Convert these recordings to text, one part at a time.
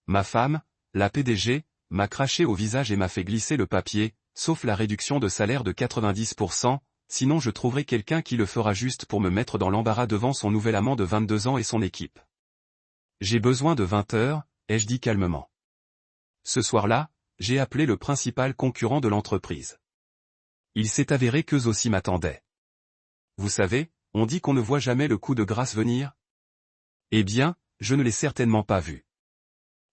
Ma femme, la PDG, m'a craché au visage et m'a fait glisser le papier, sauf la réduction de salaire de 90%, sinon je trouverai quelqu'un qui le fera juste pour me mettre dans l'embarras devant son nouvel amant de 22 ans et son équipe. J'ai besoin de 20 heures, ai-je dit calmement. Ce soir-là, j'ai appelé le principal concurrent de l'entreprise. Il s'est avéré qu'eux aussi m'attendaient. Vous savez, on dit qu'on ne voit jamais le coup de grâce venir. Eh bien, je ne l'ai certainement pas vu.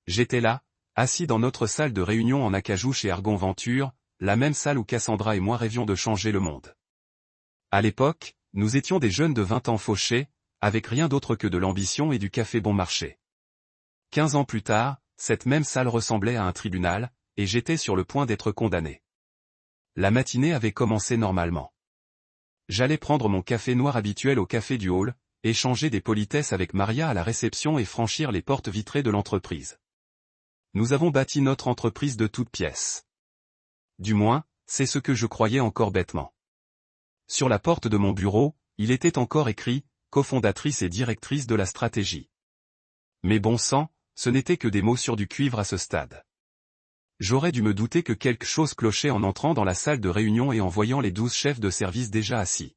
J'étais là, assis dans notre salle de réunion en acajou chez Argon-Venture, la même salle où Cassandra et moi rêvions de changer le monde. À l'époque, nous étions des jeunes de 20 ans fauchés, avec rien d'autre que de l'ambition et du café bon marché. 15 ans plus tard, cette même salle ressemblait à un tribunal, et j'étais sur le point d'être condamné. La matinée avait commencé normalement. J'allais prendre mon café noir habituel au café du hall, échanger des politesses avec Maria à la réception et franchir les portes vitrées de l'entreprise. Nous avons bâti notre entreprise de toutes pièces. Du moins, c'est ce que je croyais encore bêtement. Sur la porte de mon bureau, il était encore écrit « cofondatrice et directrice de la stratégie ». Mais bon sang, ce n'était que des mots sur du cuivre à ce stade. J'aurais dû me douter que quelque chose clochait en entrant dans la salle de réunion et en voyant les 12 chefs de service déjà assis.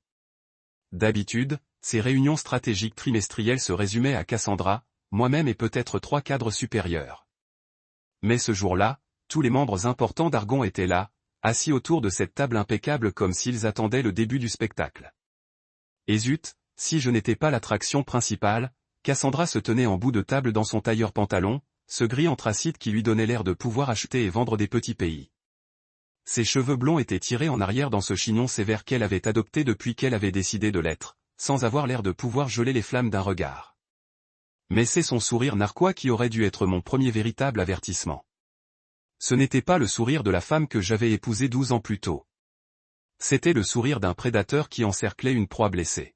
D'habitude, ces réunions stratégiques trimestrielles se résumaient à Cassandra, moi-même et peut-être 3 cadres supérieurs. Mais ce jour-là, tous les membres importants d'Argon étaient là, assis autour de cette table impeccable comme s'ils attendaient le début du spectacle. Et zut, si je n'étais pas l'attraction principale, Cassandra se tenait en bout de table dans son tailleur pantalon, ce gris anthracite qui lui donnait l'air de pouvoir acheter et vendre des petits pays. Ses cheveux blonds étaient tirés en arrière dans ce chignon sévère qu'elle avait adopté depuis qu'elle avait décidé de l'être, sans avoir l'air de pouvoir geler les flammes d'un regard. Mais c'est son sourire narquois qui aurait dû être mon premier véritable avertissement. Ce n'était pas le sourire de la femme que j'avais épousée 12 ans plus tôt. C'était le sourire d'un prédateur qui encerclait une proie blessée.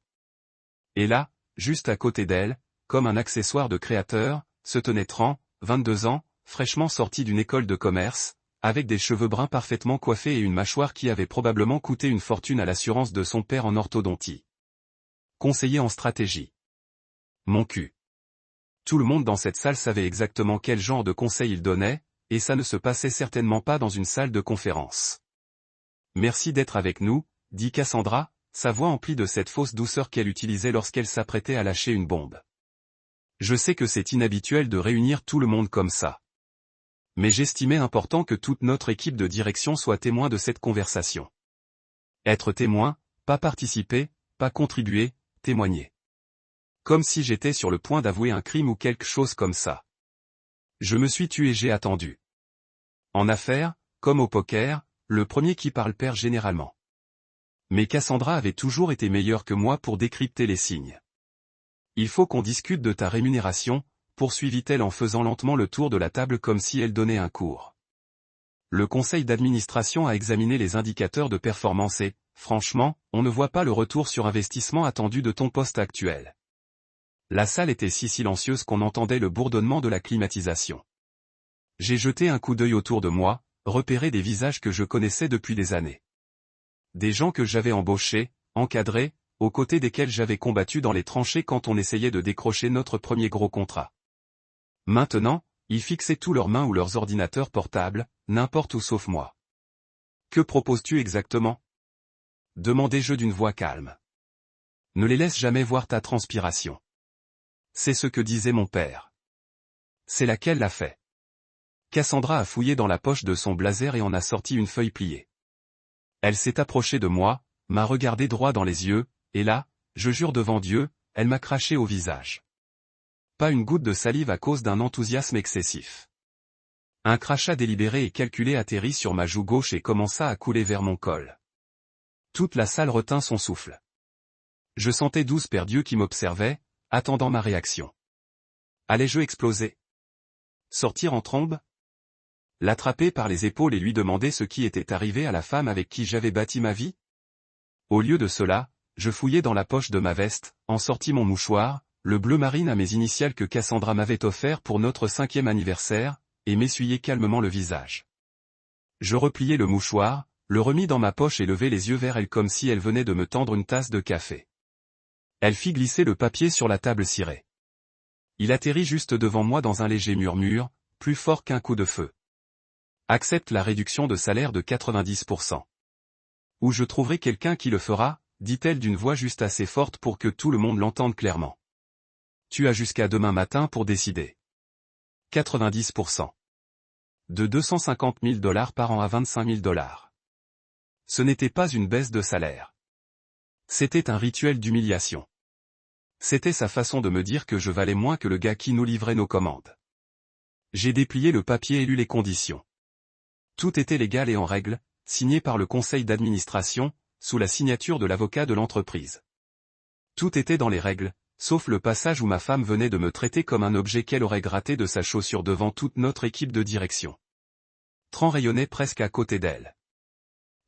Et là, juste à côté d'elle, comme un accessoire de créateur, se tenait Tran, 22 ans, fraîchement sorti d'une école de commerce, avec des cheveux bruns parfaitement coiffés et une mâchoire qui avait probablement coûté une fortune à l'assurance de son père en orthodontie. Conseiller en stratégie. Mon cul. Tout le monde dans cette salle savait exactement quel genre de conseil il donnait, et ça ne se passait certainement pas dans une salle de conférence. Merci d'être avec nous, dit Cassandra, sa voix emplie de cette fausse douceur qu'elle utilisait lorsqu'elle s'apprêtait à lâcher une bombe. Je sais que c'est inhabituel de réunir tout le monde comme ça. Mais j'estimais important que toute notre équipe de direction soit témoin de cette conversation. Être témoin, pas participer, pas contribuer, témoigner. Comme si j'étais sur le point d'avouer un crime ou quelque chose comme ça. Je me suis tué et j'ai attendu. En affaires, comme au poker, le premier qui parle perd généralement. Mais Cassandra avait toujours été meilleure que moi pour décrypter les signes. Il faut qu'on discute de ta rémunération, poursuivit-elle en faisant lentement le tour de la table comme si elle donnait un cours. Le conseil d'administration a examiné les indicateurs de performance et, franchement, on ne voit pas le retour sur investissement attendu de ton poste actuel. La salle était si silencieuse qu'on entendait le bourdonnement de la climatisation. J'ai jeté un coup d'œil autour de moi, repéré des visages que je connaissais depuis des années. Des gens que j'avais embauchés, encadrés, aux côtés desquels j'avais combattu dans les tranchées quand on essayait de décrocher notre premier gros contrat. Maintenant, ils fixaient tous leurs mains ou leurs ordinateurs portables, n'importe où sauf moi. Que proposes-tu exactement ? Demandai-je d'une voix calme. Ne les laisse jamais voir ta transpiration. C'est ce que disait mon père. C'est laquelle l'a fait. Cassandra a fouillé dans la poche de son blazer et en a sorti une feuille pliée. Elle s'est approchée de moi, m'a regardé droit dans les yeux, et là, je jure devant Dieu, elle m'a craché au visage. Pas une goutte de salive à cause d'un enthousiasme excessif. Un crachat délibéré et calculé atterrit sur ma joue gauche et commença à couler vers mon col. Toute la salle retint son souffle. Je sentais 12 paires d'yeux qui m'observaient, attendant ma réaction. Allais-je exploser? Sortir en trombe? L'attraper par les épaules et lui demander ce qui était arrivé à la femme avec qui j'avais bâti ma vie? Au lieu de cela, je fouillai dans la poche de ma veste, en sortis mon mouchoir, le bleu marine à mes initiales que Cassandra m'avait offert pour notre 5e anniversaire, et m'essuyai calmement le visage. Je repliai le mouchoir, le remis dans ma poche et levai les yeux vers elle comme si elle venait de me tendre une tasse de café. Elle fit glisser le papier sur la table cirée. Il atterrit juste devant moi dans un léger murmure, plus fort qu'un coup de feu. Accepte la réduction de salaire de 90%. Ou je trouverai quelqu'un qui le fera, dit-elle d'une voix juste assez forte pour que tout le monde l'entende clairement. Tu as jusqu'à demain matin pour décider. 90%. De 250 000 $ par an à 25 000 $. Ce n'était pas une baisse de salaire. C'était un rituel d'humiliation. C'était sa façon de me dire que je valais moins que le gars qui nous livrait nos commandes. J'ai déplié le papier et lu les conditions. Tout était légal et en règle, signé par le conseil d'administration, sous la signature de l'avocat de l'entreprise. Tout était dans les règles, sauf le passage où ma femme venait de me traiter comme un objet qu'elle aurait gratté de sa chaussure devant toute notre équipe de direction. Tran rayonnait presque à côté d'elle.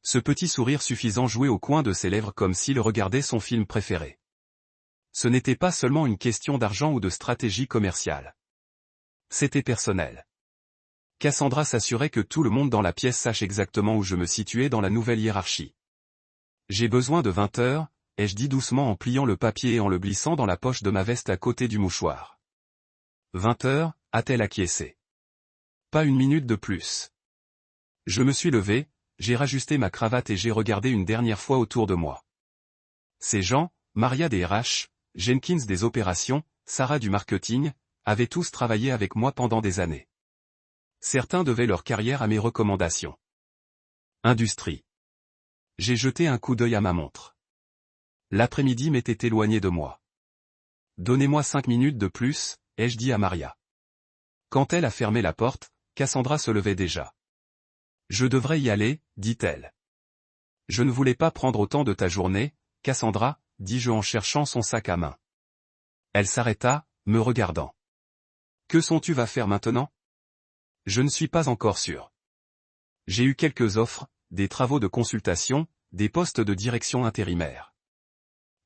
Ce petit sourire suffisant jouait au coin de ses lèvres comme s'il regardait son film préféré. Ce n'était pas seulement une question d'argent ou de stratégie commerciale. C'était personnel. Cassandra s'assurait que tout le monde dans la pièce sache exactement où je me situais dans la nouvelle hiérarchie. J'ai besoin de 20 heures, ai-je dit doucement en pliant le papier et en le glissant dans la poche de ma veste à côté du mouchoir. 20 heures, a-t-elle acquiescé. Pas une minute de plus. Je me suis levé, j'ai rajusté ma cravate et j'ai regardé une dernière fois autour de moi. Ces gens, Maria des RH, Jenkins des opérations, Sarah du marketing, avaient tous travaillé avec moi pendant des années. Certains devaient leur carrière à mes recommandations. Industrie. J'ai jeté un coup d'œil à ma montre. L'après-midi m'était éloigné de moi. Donnez-moi 5 minutes de plus, ai-je dit à Maria. Quand elle a fermé la porte, Cassandra se levait déjà. Je devrais y aller, dit-elle. Je ne voulais pas prendre autant de ta journée, Cassandra, dis-je en cherchant son sac à main. Elle s'arrêta, me regardant. Que sont-tu vas faire maintenant? Je ne suis pas encore sûr. J'ai eu quelques offres, des travaux de consultation, des postes de direction intérimaire.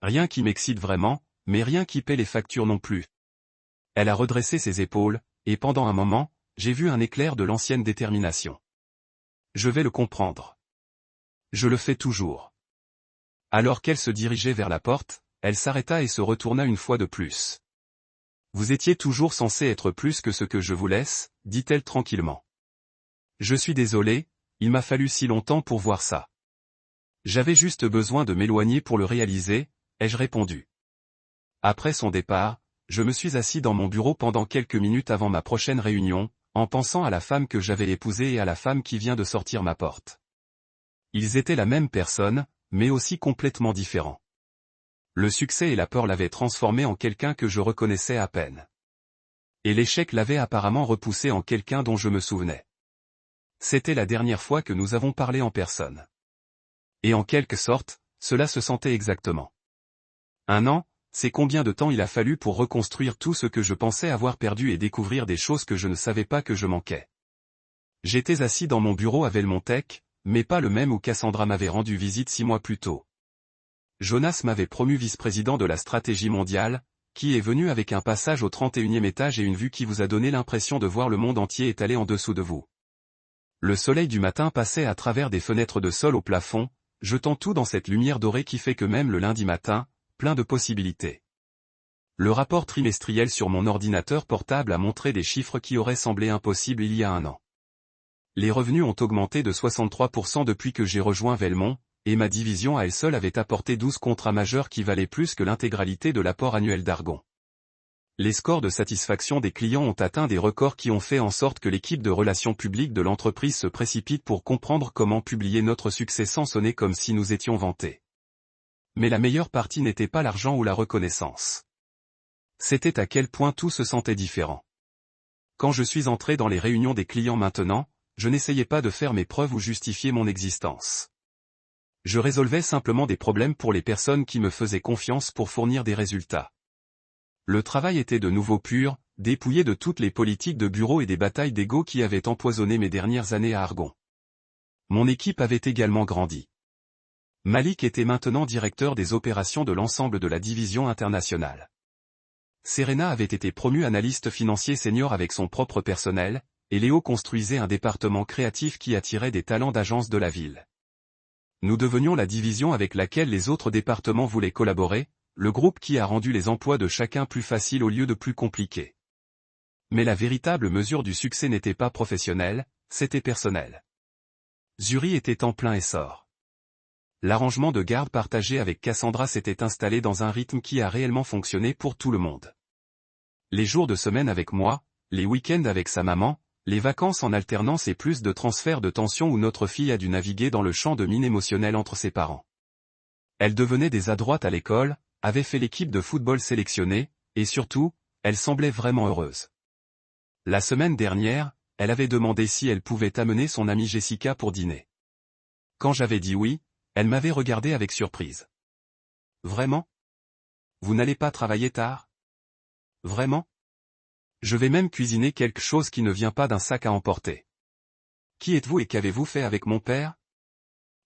Rien qui m'excite vraiment, mais rien qui paie les factures non plus. Elle a redressé ses épaules, et pendant un moment, j'ai vu un éclair de l'ancienne détermination. Je vais le comprendre. Je le fais toujours. Alors qu'elle se dirigeait vers la porte, elle s'arrêta et se retourna une fois de plus. Vous étiez toujours censé être plus que ce que je vous laisse, dit-elle tranquillement. Je suis désolé, il m'a fallu si longtemps pour voir ça. J'avais juste besoin de m'éloigner pour le réaliser, ai-je répondu. Après son départ, je me suis assis dans mon bureau pendant quelques minutes avant ma prochaine réunion, en pensant à la femme que j'avais épousée et à la femme qui vient de sortir ma porte. Ils étaient la même personne, mais aussi complètement différents. Le succès et la peur l'avaient transformé en quelqu'un que je reconnaissais à peine. Et l'échec l'avait apparemment repoussé en quelqu'un dont je me souvenais. C'était la dernière fois que nous avons parlé en personne. Et en quelque sorte, cela se sentait exactement. 1 an, c'est combien de temps il a fallu pour reconstruire tout ce que je pensais avoir perdu et découvrir des choses que je ne savais pas que je manquais. J'étais assis dans mon bureau à Velmontech, mais pas le même où Cassandra m'avait rendu visite 6 mois plus tôt. Jonas m'avait promu vice-président de la stratégie mondiale, qui est venu avec un passage au 31e étage et une vue qui vous a donné l'impression de voir le monde entier étalé en dessous de vous. Le soleil du matin passait à travers des fenêtres de sol au plafond, jetant tout dans cette lumière dorée qui fait que même le lundi matin, plein de possibilités. Le rapport trimestriel sur mon ordinateur portable a montré des chiffres qui auraient semblé impossibles il y a 1 an. Les revenus ont augmenté de 63% depuis que j'ai rejoint Velmont, et ma division à elle seule avait apporté 12 contrats majeurs qui valaient plus que l'intégralité de l'apport annuel d'Argon. Les scores de satisfaction des clients ont atteint des records qui ont fait en sorte que l'équipe de relations publiques de l'entreprise se précipite pour comprendre comment publier notre succès sans sonner comme si nous étions vantés. Mais la meilleure partie n'était pas l'argent ou la reconnaissance. C'était à quel point tout se sentait différent. Quand je suis entré dans les réunions des clients maintenant, je n'essayais pas de faire mes preuves ou justifier mon existence. Je résolvais simplement des problèmes pour les personnes qui me faisaient confiance pour fournir des résultats. Le travail était de nouveau pur, dépouillé de toutes les politiques de bureau et des batailles d'ego qui avaient empoisonné mes dernières années à Argon. Mon équipe avait également grandi. Malik était maintenant directeur des opérations de l'ensemble de la division internationale. Serena avait été promue analyste financier senior avec son propre personnel, et Léo construisait un département créatif qui attirait des talents d'agences de la ville. Nous devenions la division avec laquelle les autres départements voulaient collaborer, le groupe qui a rendu les emplois de chacun plus faciles au lieu de plus compliqués. Mais la véritable mesure du succès n'était pas professionnelle, c'était personnel. Zuri était en plein essor. L'arrangement de garde partagé avec Cassandra s'était installé dans un rythme qui a réellement fonctionné pour tout le monde. Les jours de semaine avec moi, les week-ends avec sa maman, les vacances en alternance et plus de transferts de tension où notre fille a dû naviguer dans le champ de mine émotionnel entre ses parents. Elle devenait des adroites à l'école, avait fait l'équipe de football sélectionnée, et surtout, elle semblait vraiment heureuse. La semaine dernière, elle avait demandé si elle pouvait amener son amie Jessica pour dîner. Quand j'avais dit oui, elle m'avait regardé avec surprise. Vraiment? Vous n'allez pas travailler tard? Vraiment? Je vais même cuisiner quelque chose qui ne vient pas d'un sac à emporter. Qui êtes-vous et qu'avez-vous fait avec mon père?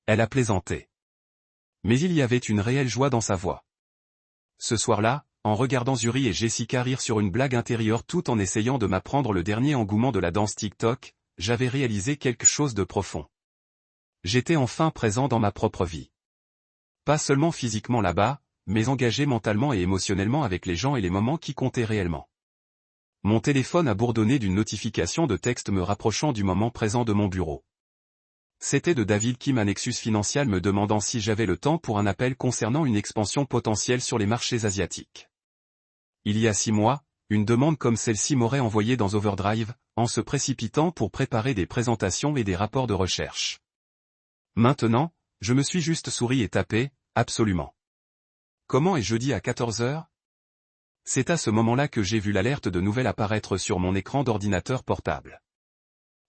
Elle a plaisanté. Mais il y avait une réelle joie dans sa voix. Ce soir-là, en regardant Zuri et Jessica rire sur une blague intérieure tout en essayant de m'apprendre le dernier engouement de la danse TikTok, j'avais réalisé quelque chose de profond. J'étais enfin présent dans ma propre vie. Pas seulement physiquement là-bas, mais engagé mentalement et émotionnellement avec les gens et les moments qui comptaient réellement. Mon téléphone a bourdonné d'une notification de texte me rapprochant du moment présent de mon bureau. C'était de David Kim à Nexus Financial me demandant si j'avais le temps pour un appel concernant une expansion potentielle sur les marchés asiatiques. Il y a 6 mois, une demande comme celle-ci m'aurait envoyé dans Overdrive, en se précipitant pour préparer des présentations et des rapports de recherche. Maintenant, je me suis juste souri et tapé, absolument. Comment est jeudi à 14 h? C'est à ce moment-là que j'ai vu l'alerte de nouvelles apparaître sur mon écran d'ordinateur portable.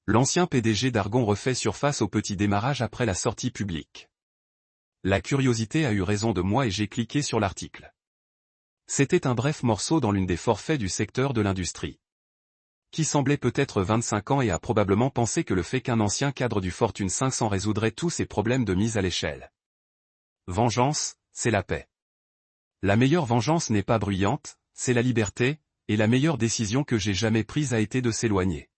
L'ancien PDG d'Argon refait surface au petit démarrage après la sortie publique. La curiosité a eu raison de moi et j'ai cliqué sur l'article. C'était un bref morceau dans l'une des forfaits du secteur de l'industrie. Qui semblait peut-être 25 ans et a probablement pensé que le fait qu'un ancien cadre du Fortune 500 résoudrait tous ses problèmes de mise à l'échelle. Vengeance, c'est la paix. La meilleure vengeance n'est pas bruyante, c'est la liberté, et la meilleure décision que j'ai jamais prise a été de s'éloigner.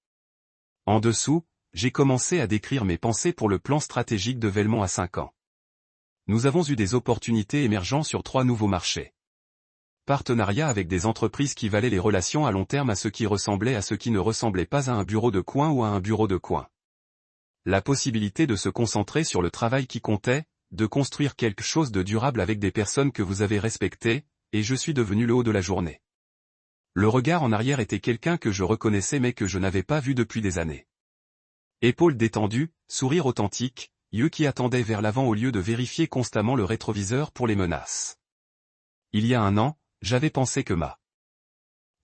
En dessous, j'ai commencé à décrire mes pensées pour le plan stratégique de Velmont à 5 ans. Nous avons eu des opportunités émergeant sur 3 nouveaux marchés. Partenariat avec des entreprises qui valaient les relations à long terme à ce qui ressemblait à ce qui ne ressemblait pas à un bureau de coin ou à un bureau de coin. La possibilité de se concentrer sur le travail qui comptait, de construire quelque chose de durable avec des personnes que vous avez respectées, et je suis devenu le haut de la journée. Le regard en arrière était quelqu'un que je reconnaissais mais que je n'avais pas vu depuis des années. Épaules détendues, sourire authentique, yeux qui attendaient vers l'avant au lieu de vérifier constamment le rétroviseur pour les menaces. Il y a 1 an, j'avais pensé que ma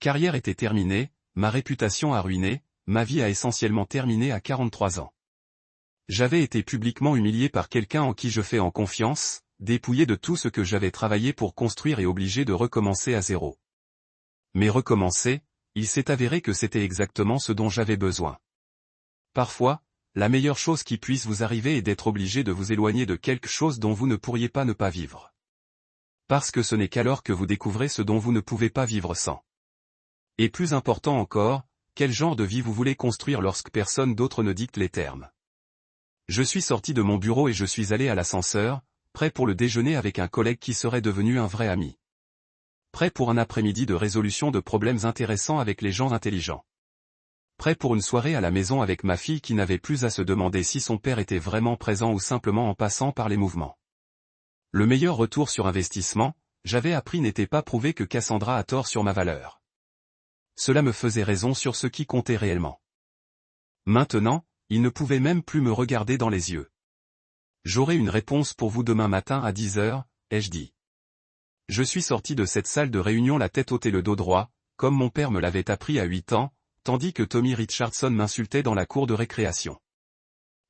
carrière était terminée, ma réputation a ruiné, ma vie a essentiellement terminé à 43 ans. J'avais été publiquement humilié par quelqu'un en qui je fais en confiance, dépouillé de tout ce que j'avais travaillé pour construire et obligé de recommencer à zéro. Mais recommencer, il s'est avéré que c'était exactement ce dont j'avais besoin. Parfois, la meilleure chose qui puisse vous arriver est d'être obligé de vous éloigner de quelque chose dont vous ne pourriez pas ne pas vivre. Parce que ce n'est qu'alors que vous découvrez ce dont vous ne pouvez pas vivre sans. Et plus important encore, quel genre de vie vous voulez construire lorsque personne d'autre ne dicte les termes. Je suis sorti de mon bureau et je suis allé à l'ascenseur, prêt pour le déjeuner avec un collègue qui serait devenu un vrai ami. Prêt pour un après-midi de résolution de problèmes intéressants avec les gens intelligents. Prêt pour une soirée à la maison avec ma fille qui n'avait plus à se demander si son père était vraiment présent ou simplement en passant par les mouvements. Le meilleur retour sur investissement, j'avais appris n'était pas prouvé que Cassandra a tort sur ma valeur. Cela me faisait raison sur ce qui comptait réellement. Maintenant, il ne pouvait même plus me regarder dans les yeux. J'aurai une réponse pour vous demain matin à 10 h, ai-je dit. Je suis sorti de cette salle de réunion la tête haute et le dos droit, comme mon père me l'avait appris à 8 ans, tandis que Tommy Richardson m'insultait dans la cour de récréation.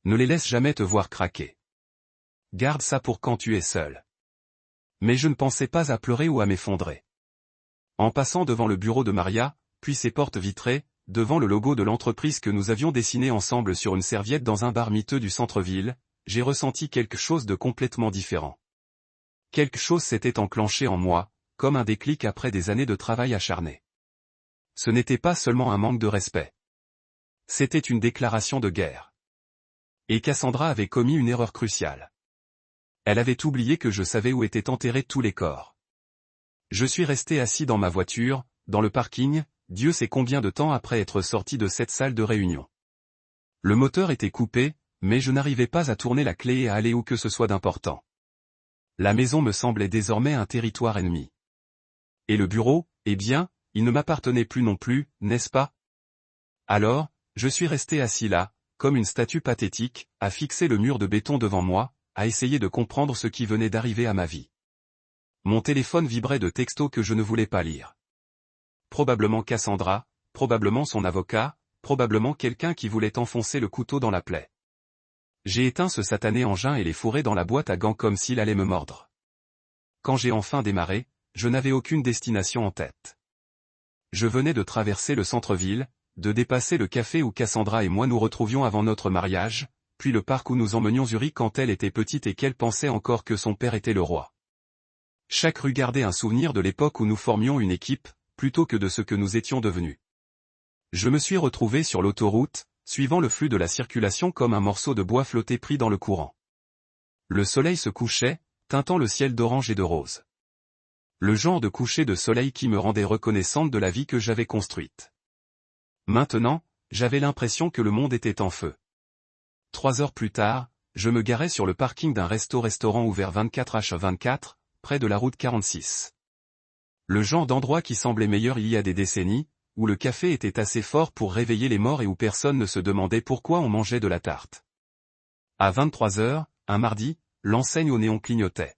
Ne les laisse jamais te voir craquer. Garde ça pour quand tu es seul. Mais je ne pensais pas à pleurer ou à m'effondrer. En passant devant le bureau de Maria, puis ses portes vitrées, devant le logo de l'entreprise que nous avions dessiné ensemble sur une serviette dans un bar miteux du centre-ville, j'ai ressenti quelque chose de complètement différent. Quelque chose s'était enclenché en moi, comme un déclic après des années de travail acharné. Ce n'était pas seulement un manque de respect. C'était une déclaration de guerre. Et Cassandra avait commis une erreur cruciale. Elle avait oublié que je savais où étaient enterrés tous les corps. Je suis resté assis dans ma voiture, dans le parking, Dieu sait combien de temps après être sorti de cette salle de réunion. Le moteur était coupé, mais je n'arrivais pas à tourner la clé et à aller où que ce soit d'important. La maison me semblait désormais un territoire ennemi. Et le bureau, eh bien, il ne m'appartenait plus non plus, n'est-ce pas? Alors, je suis resté assis là, comme une statue pathétique, à fixer le mur de béton devant moi, à essayer de comprendre ce qui venait d'arriver à ma vie. Mon téléphone vibrait de textos que je ne voulais pas lire. Probablement Cassandra, probablement son avocat, probablement quelqu'un qui voulait enfoncer le couteau dans la plaie. J'ai éteint ce satané engin et l'ai fourré dans la boîte à gants comme s'il allait me mordre. Quand j'ai enfin démarré, je n'avais aucune destination en tête. Je venais de traverser le centre-ville, de dépasser le café où Cassandra et moi nous retrouvions avant notre mariage, puis le parc où nous emmenions Zuri quand elle était petite et qu'elle pensait encore que son père était le roi. Chaque rue gardait un souvenir de l'époque où nous formions une équipe, plutôt que de ce que nous étions devenus. Je me suis retrouvé sur l'autoroute, suivant le flux de la circulation comme un morceau de bois flotté pris dans le courant. Le soleil se couchait, teintant le ciel d'orange et de rose. Le genre de coucher de soleil qui me rendait reconnaissante de la vie que j'avais construite. Maintenant, j'avais l'impression que le monde était en feu. 3 heures plus tard, je me garais sur le parking d'un resto-restaurant ouvert 24h24, près de la route 46. Le genre d'endroit qui semblait meilleur il y a des décennies, où le café était assez fort pour réveiller les morts et où personne ne se demandait pourquoi on mangeait de la tarte. À 23h, un mardi, l'enseigne au néon clignotait.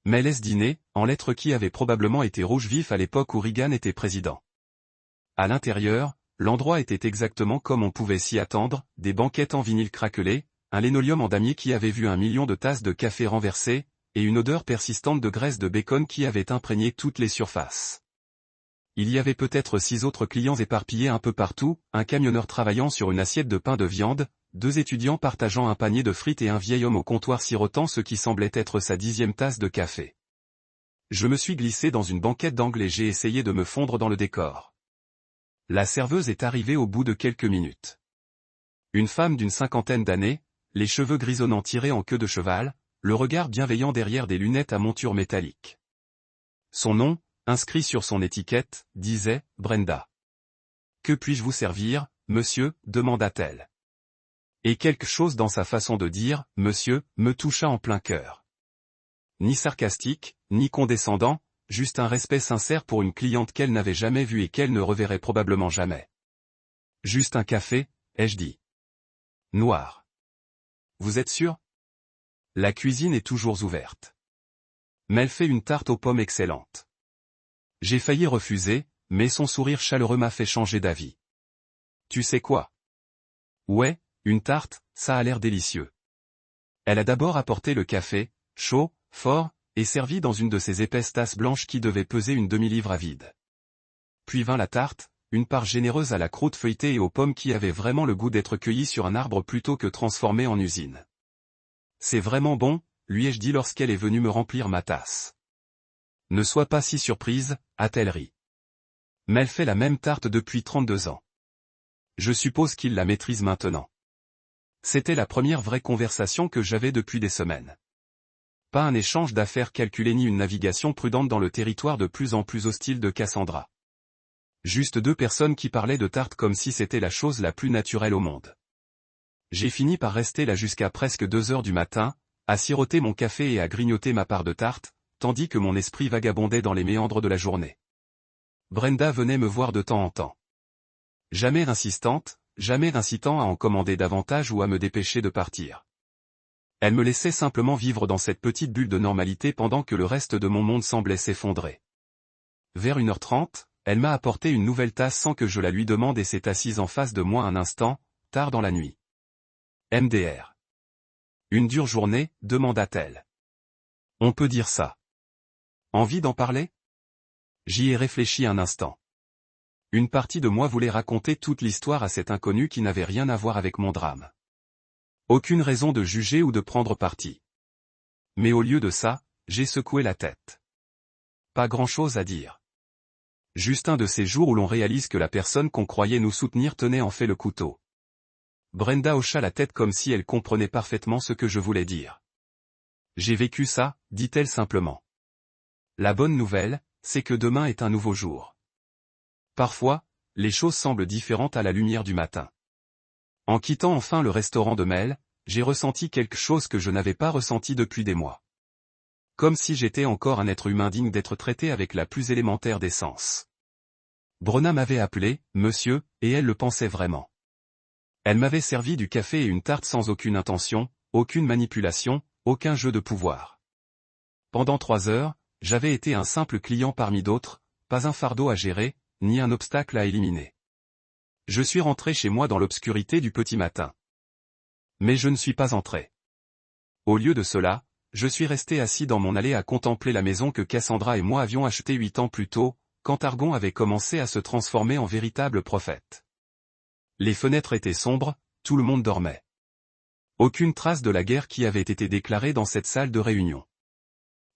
Mélès dîner, en lettres qui avait probablement été rouge vif à l'époque où Reagan était président. À l'intérieur, l'endroit était exactement comme on pouvait s'y attendre, des banquettes en vinyle craquelé, un linoleum en damier qui avait vu 1 million de tasses de café renversées, et une odeur persistante de graisse de bacon qui avait imprégné toutes les surfaces. Il y avait peut-être 6 autres clients éparpillés un peu partout, un camionneur travaillant sur une assiette de pain de viande, 2 étudiants partageant un panier de frites et un vieil homme au comptoir sirotant ce qui semblait être sa 10e tasse de café. Je me suis glissé dans une banquette d'angle et j'ai essayé de me fondre dans le décor. La serveuse est arrivée au bout de quelques minutes. Une femme d'une 50aine d'années, les cheveux grisonnants tirés en queue de cheval, le regard bienveillant derrière des lunettes à monture métallique. Son nom, inscrit sur son étiquette, disait « Brenda ». « Que puis-je vous servir, monsieur » demanda-t-elle. Et quelque chose dans sa façon de dire « monsieur » me toucha en plein cœur. Ni sarcastique, ni condescendant, juste un respect sincère pour une cliente qu'elle n'avait jamais vue et qu'elle ne reverrait probablement jamais. « Juste un café » ai-je dit. « Noir. »« Vous êtes sûr ? La cuisine est toujours ouverte. » Mel fait une tarte aux pommes excellente. J'ai failli refuser, mais son sourire chaleureux m'a fait changer d'avis. Tu sais quoi? Ouais, une tarte, ça a l'air délicieux. Elle a d'abord apporté le café, chaud, fort, et servi dans une de ces épaisses tasses blanches qui devaient peser une demi-livre à vide. Puis vint la tarte, une part généreuse à la croûte feuilletée et aux pommes qui avaient vraiment le goût d'être cueillies sur un arbre plutôt que transformées en usine. C'est vraiment bon, lui ai-je dit lorsqu'elle est venue me remplir ma tasse. Ne sois pas si surprise, a-t-elle ri. Mel fait la même tarte depuis 32 ans. Je suppose qu'il la maîtrise maintenant. C'était la première vraie conversation que j'avais depuis des semaines. Pas un échange d'affaires calculé ni une navigation prudente dans le territoire de plus en plus hostile de Cassandra. Juste 2 personnes qui parlaient de tarte comme si c'était la chose la plus naturelle au monde. J'ai fini par rester là jusqu'à presque 2 heures du matin, à siroter mon café et à grignoter ma part de tarte, tandis que mon esprit vagabondait dans les méandres de la journée. Brenda venait me voir de temps en temps. Jamais insistante, jamais incitant à en commander davantage ou à me dépêcher de partir. Elle me laissait simplement vivre dans cette petite bulle de normalité pendant que le reste de mon monde semblait s'effondrer. Vers 1h30, elle m'a apporté une nouvelle tasse sans que je la lui demande et s'est assise en face de moi un instant, tard dans la nuit. MDR. Une dure journée, demanda-t-elle. On peut dire ça. Envie d'en parler? J'y ai réfléchi un instant. Une partie de moi voulait raconter toute l'histoire à cet inconnu qui n'avait rien à voir avec mon drame. Aucune raison de juger ou de prendre parti. Mais au lieu de ça, j'ai secoué la tête. Pas grand-chose à dire. Juste un de ces jours où l'on réalise que la personne qu'on croyait nous soutenir tenait en fait le couteau. Brenda hocha la tête comme si elle comprenait parfaitement ce que je voulais dire. J'ai vécu ça, dit-elle simplement. La bonne nouvelle, c'est que demain est un nouveau jour. Parfois, les choses semblent différentes à la lumière du matin. En quittant enfin le restaurant de Mel, j'ai ressenti quelque chose que je n'avais pas ressenti depuis des mois. Comme si j'étais encore un être humain digne d'être traité avec la plus élémentaire des sens. Brenna m'avait appelé, monsieur, et elle le pensait vraiment. Elle m'avait servi du café et une tarte sans aucune intention, aucune manipulation, aucun jeu de pouvoir. Pendant 3 heures, j'avais été un simple client parmi d'autres, pas un fardeau à gérer, ni un obstacle à éliminer. Je suis rentré chez moi dans l'obscurité du petit matin. Mais je ne suis pas entré. Au lieu de cela, je suis resté assis dans mon allée à contempler la maison que Cassandra et moi avions achetée 8 ans plus tôt, quand Argon avait commencé à se transformer en véritable prophète. Les fenêtres étaient sombres, tout le monde dormait. Aucune trace de la guerre qui avait été déclarée dans cette salle de réunion.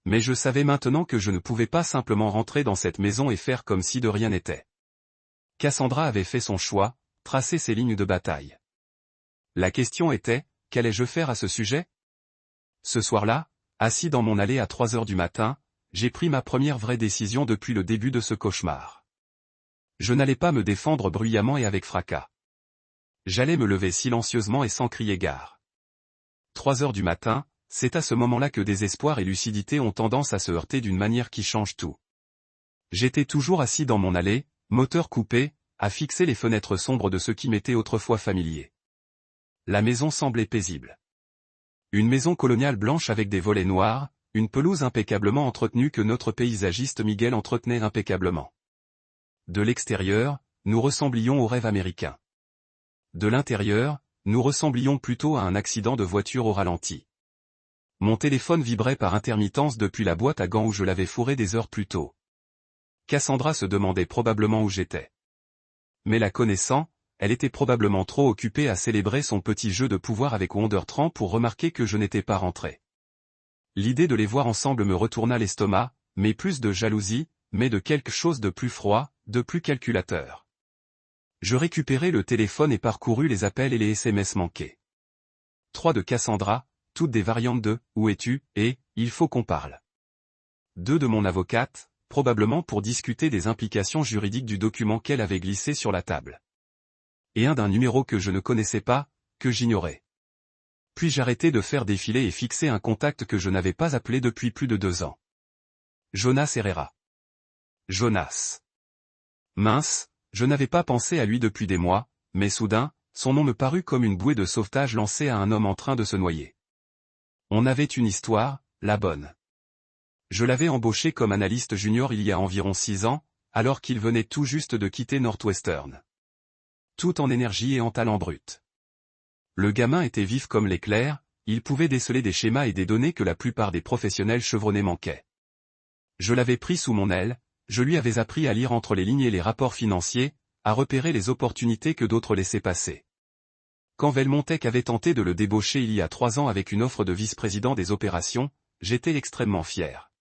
Mais je savais maintenant que je ne pouvais pas simplement rentrer dans cette maison et faire comme si de rien n'était. Cassandra avait fait son choix, tracé ses lignes de bataille. La question était, qu'allais-je faire à ce sujet? Ce soir-là, assis dans mon allée à 3 heures du matin, j'ai pris ma première vraie décision depuis le début de ce cauchemar. Je n'allais pas me défendre bruyamment et avec fracas. J'allais me lever silencieusement et sans crier gare. 3 heures du matin, c'est à ce moment-là que désespoir et lucidité ont tendance à se heurter d'une manière qui change tout. J'étais toujours assis dans mon allée, moteur coupé, à fixer les fenêtres sombres de ce qui m'était autrefois familier. La maison semblait paisible. Une maison coloniale blanche avec des volets noirs, une pelouse impeccablement entretenue que notre paysagiste Miguel entretenait impeccablement. De l'extérieur, nous ressemblions au rêve américain. De l'intérieur, nous ressemblions plutôt à un accident de voiture au ralenti. Mon téléphone vibrait par intermittence depuis la boîte à gants où je l'avais fourré des heures plus tôt. Cassandra se demandait probablement où j'étais. Mais la connaissant, elle était probablement trop occupée à célébrer son petit jeu de pouvoir avec Wondertran pour remarquer que je n'étais pas rentré. L'idée de les voir ensemble me retourna l'estomac, mais plus de jalousie, mais de quelque chose de plus froid, de plus calculateur. Je récupérai le téléphone et parcourus les appels et les SMS manqués. 3 de Cassandra, toutes des variantes de « Où es-tu » et « Il faut qu'on parle ». 2 de mon avocate, probablement pour discuter des implications juridiques du document qu'elle avait glissé sur la table. Et un d'un numéro que je ne connaissais pas, que j'ignorais. Puis-je arrêter de faire défiler et fixer un contact que je n'avais pas appelé depuis plus de 2 ans. Jonas Herrera. Jonas. Mince, je n'avais pas pensé à lui depuis des mois, mais soudain, son nom me parut comme une bouée de sauvetage lancée à un homme en train de se noyer. On avait une histoire, la bonne. Je l'avais embauché comme analyste junior il y a environ 6 ans, alors qu'il venait tout juste de quitter Northwestern. Tout en énergie et en talent brut. Le gamin était vif comme l'éclair, il pouvait déceler des schémas et des données que la plupart des professionnels chevronnés manquaient. Je l'avais pris sous mon aile, je lui avais appris à lire entre les lignes et les rapports financiers, à repérer les opportunités que d'autres laissaient passer. Quand Velmontech avait tenté de le débaucher il y a 3 ans avec une offre de vice-président des opérations, j'étais extrêmement fier.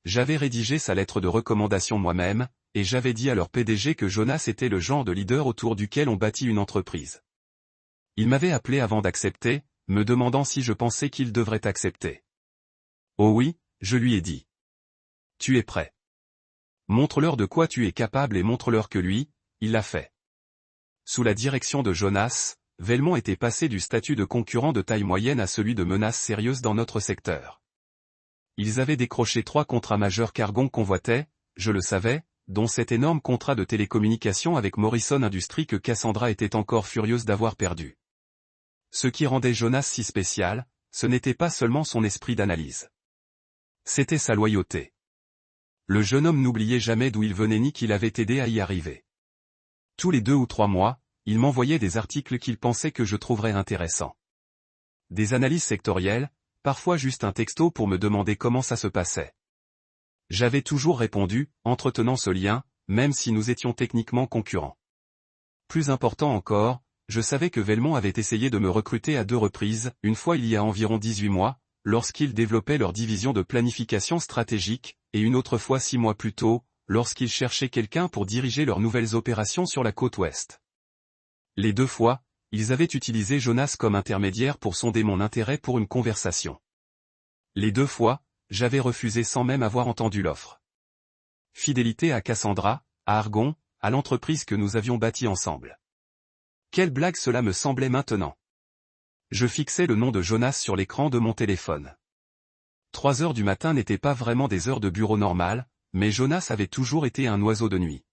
J'avais rédigé sa lettre de recommandation moi-même, et j'avais dit à leur PDG que Jonas était le genre de leader autour duquel on bâtit une entreprise. Il m'avait appelé avant d'accepter, me demandant si je pensais qu'il devrait accepter. Oh oui, je lui ai dit. Tu es prêt. Montre-leur de quoi tu es capable et montre-leur que lui, il l'a fait. Sous la direction de Jonas, Velmont était passé du statut de concurrent de taille moyenne à celui de menace sérieuse dans notre secteur. Ils avaient décroché 3 contrats majeurs qu'Argon convoitait, je le savais, dont cet énorme contrat de télécommunication avec Morrison Industries que Cassandra était encore furieuse d'avoir perdu. Ce qui rendait Jonas si spécial, ce n'était pas seulement son esprit d'analyse. C'était sa loyauté. Le jeune homme n'oubliait jamais d'où il venait ni qu'il avait aidé à y arriver. Tous les 2 ou 3 mois, il m'envoyait des articles qu'il pensait que je trouverais intéressants. Des analyses sectorielles, parfois juste un texto pour me demander comment ça se passait. J'avais toujours répondu, entretenant ce lien, même si nous étions techniquement concurrents. Plus important encore, je savais que Velmont avait essayé de me recruter à 2 reprises, une fois il y a environ 18 mois, lorsqu'ils développaient leur division de planification stratégique, et une autre fois 6 mois plus tôt, lorsqu'ils cherchaient quelqu'un pour diriger leurs nouvelles opérations sur la côte ouest. Les 2 fois, ils avaient utilisé Jonas comme intermédiaire pour sonder mon intérêt pour une conversation. Les 2 fois, j'avais refusé sans même avoir entendu l'offre. Fidélité à Cassandra, à Argon, à l'entreprise que nous avions bâtie ensemble. Quelle blague cela me semblait maintenant. Je fixais le nom de Jonas sur l'écran de mon téléphone. 3 heures du matin n'étaient pas vraiment des heures de bureau normales, mais Jonas avait toujours été un oiseau de nuit.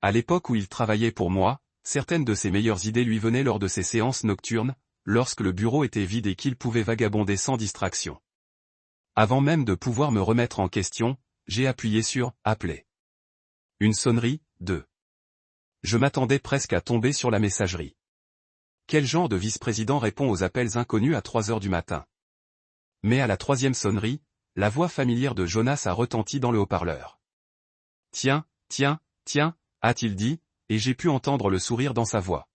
À l'époque où il travaillait pour moi, certaines de ses meilleures idées lui venaient lors de ses séances nocturnes, lorsque le bureau était vide et qu'il pouvait vagabonder sans distraction. Avant même de pouvoir me remettre en question, j'ai appuyé sur « Appeler ». Une sonnerie, 2. Je m'attendais presque à tomber sur la messagerie. Quel genre de vice-président répond aux appels inconnus à 3 heures du matin? Mais à la 3e sonnerie, la voix familière de Jonas a retenti dans le haut-parleur. « Tiens, tiens, tiens », a-t-il dit, et j'ai pu entendre le sourire dans sa voix.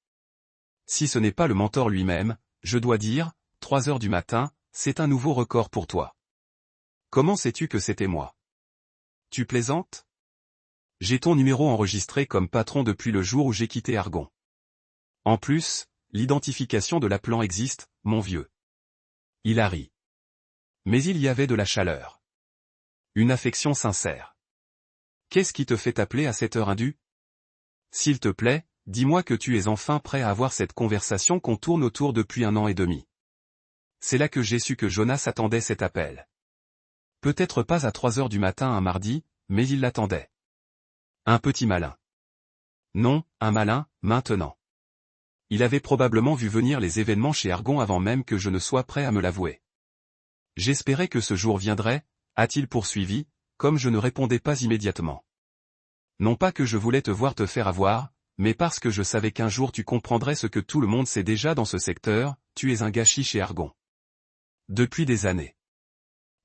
Si ce n'est pas le mentor lui-même, je dois dire, 3 heures du matin, c'est un nouveau record pour toi. Comment sais-tu que c'était moi? Tu plaisantes? J'ai ton numéro enregistré comme patron depuis le jour où j'ai quitté Argon. En plus, l'identification de l'appelant existe, mon vieux. Il a ri. Mais il y avait de la chaleur. Une affection sincère. Qu'est-ce qui te fait appeler à cette heure indue? S'il te plaît, dis-moi que tu es enfin prêt à avoir cette conversation qu'on tourne autour depuis 1 an et demi. C'est là que j'ai su que Jonas attendait cet appel. Peut-être pas à 3 heures du matin un mardi, mais il l'attendait. Un petit malin. Non, un malin, maintenant. Il avait probablement vu venir les événements chez Argon avant même que je ne sois prêt à me l'avouer. J'espérais que ce jour viendrait, a-t-il poursuivi, comme je ne répondais pas immédiatement. Non pas que je voulais te voir te faire avoir, mais parce que je savais qu'un jour tu comprendrais ce que tout le monde sait déjà dans ce secteur, tu es un gâchis chez Argon. Depuis des années.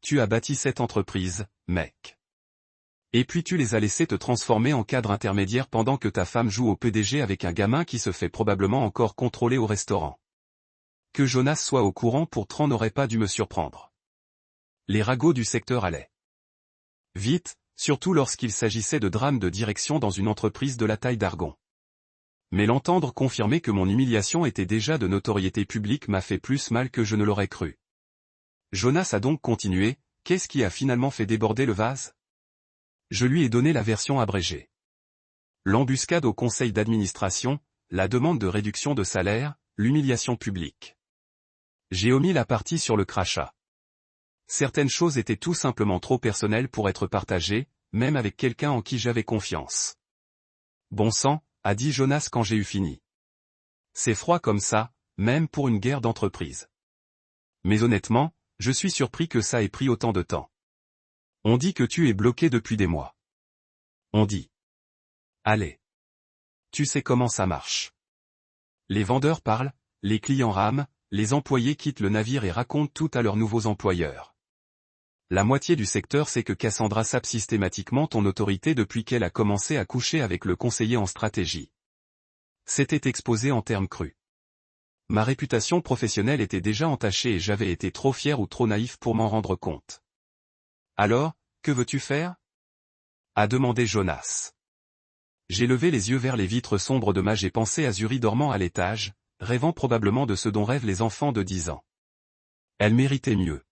Tu as bâti cette entreprise, mec. Et puis tu les as laissés te transformer en cadre intermédiaire pendant que ta femme joue au PDG avec un gamin qui se fait probablement encore contrôler au restaurant. Que Jonas soit au courant pour 30 n'aurait pas dû me surprendre. Les ragots du secteur allaient vite, surtout lorsqu'il s'agissait de drames de direction dans une entreprise de la taille d'Argon. Mais l'entendre confirmer que mon humiliation était déjà de notoriété publique m'a fait plus mal que je ne l'aurais cru. Jonas a donc continué, qu'est-ce qui a finalement fait déborder le vase? Je lui ai donné la version abrégée. L'embuscade au conseil d'administration, la demande de réduction de salaire, l'humiliation publique. J'ai omis la partie sur le crachat. Certaines choses étaient tout simplement trop personnelles pour être partagées, même avec quelqu'un en qui j'avais confiance. Bon sang, a dit Jonas quand j'ai eu fini. C'est froid comme ça, même pour une guerre d'entreprise. Mais honnêtement, je suis surpris que ça ait pris autant de temps. On dit que tu es bloqué depuis des mois. On dit. Allez. Tu sais comment ça marche. Les vendeurs parlent, les clients rament, les employés quittent le navire et racontent tout à leurs nouveaux employeurs. La moitié du secteur sait que Cassandra sape systématiquement ton autorité depuis qu'elle a commencé à coucher avec le conseiller en stratégie. C'était exposé en termes crus. Ma réputation professionnelle était déjà entachée et j'avais été trop fier ou trop naïf pour m'en rendre compte. Alors, que veux-tu faire? A demandé Jonas. J'ai levé les yeux vers les vitres sombres de Mage et pensé à Zuri dormant à l'étage, rêvant probablement de ce dont rêvent les enfants de 10 ans. Elle méritait mieux.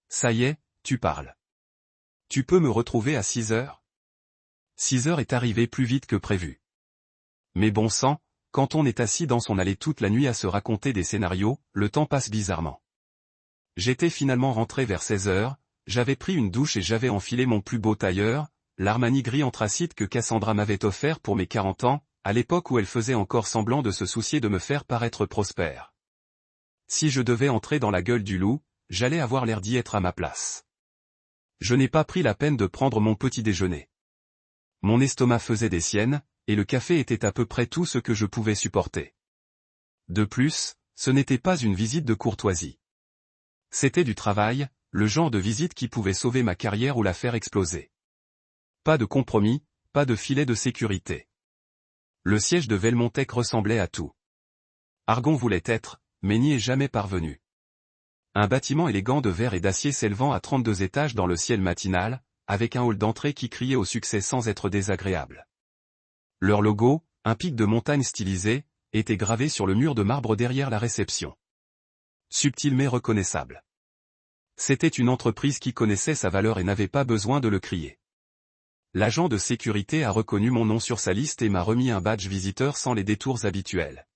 Ça y est, tu parles. Tu peux me retrouver à 6 heures? 6 heures est arrivé plus vite que prévu. Mais bon sang, quand on est assis dans son allée toute la nuit à se raconter des scénarios, le temps passe bizarrement. J'étais finalement rentré vers 16 heures, j'avais pris une douche et j'avais enfilé mon plus beau tailleur, l'Armani gris anthracite que Cassandra m'avait offert pour mes 40 ans, à l'époque où elle faisait encore semblant de se soucier de me faire paraître prospère. Si je devais entrer dans la gueule du loup, j'allais avoir l'air d'y être à ma place. Je n'ai pas pris la peine de prendre mon petit déjeuner. Mon estomac faisait des siennes, et le café était à peu près tout ce que je pouvais supporter. De plus, ce n'était pas une visite de courtoisie. C'était du travail, le genre de visite qui pouvait sauver ma carrière ou la faire exploser. Pas de compromis, pas de filet de sécurité. Le siège de Velmontec ressemblait à tout. Argon voulait être, mais n'y est jamais parvenu. Un bâtiment élégant de verre et d'acier s'élevant à 32 étages dans le ciel matinal, avec un hall d'entrée qui criait au succès sans être désagréable. Leur logo, un pic de montagne stylisé, était gravé sur le mur de marbre derrière la réception. Subtil mais reconnaissable. C'était une entreprise qui connaissait sa valeur et n'avait pas besoin de le crier. L'agent de sécurité a reconnu mon nom sur sa liste et m'a remis un badge visiteur sans les détours habituels.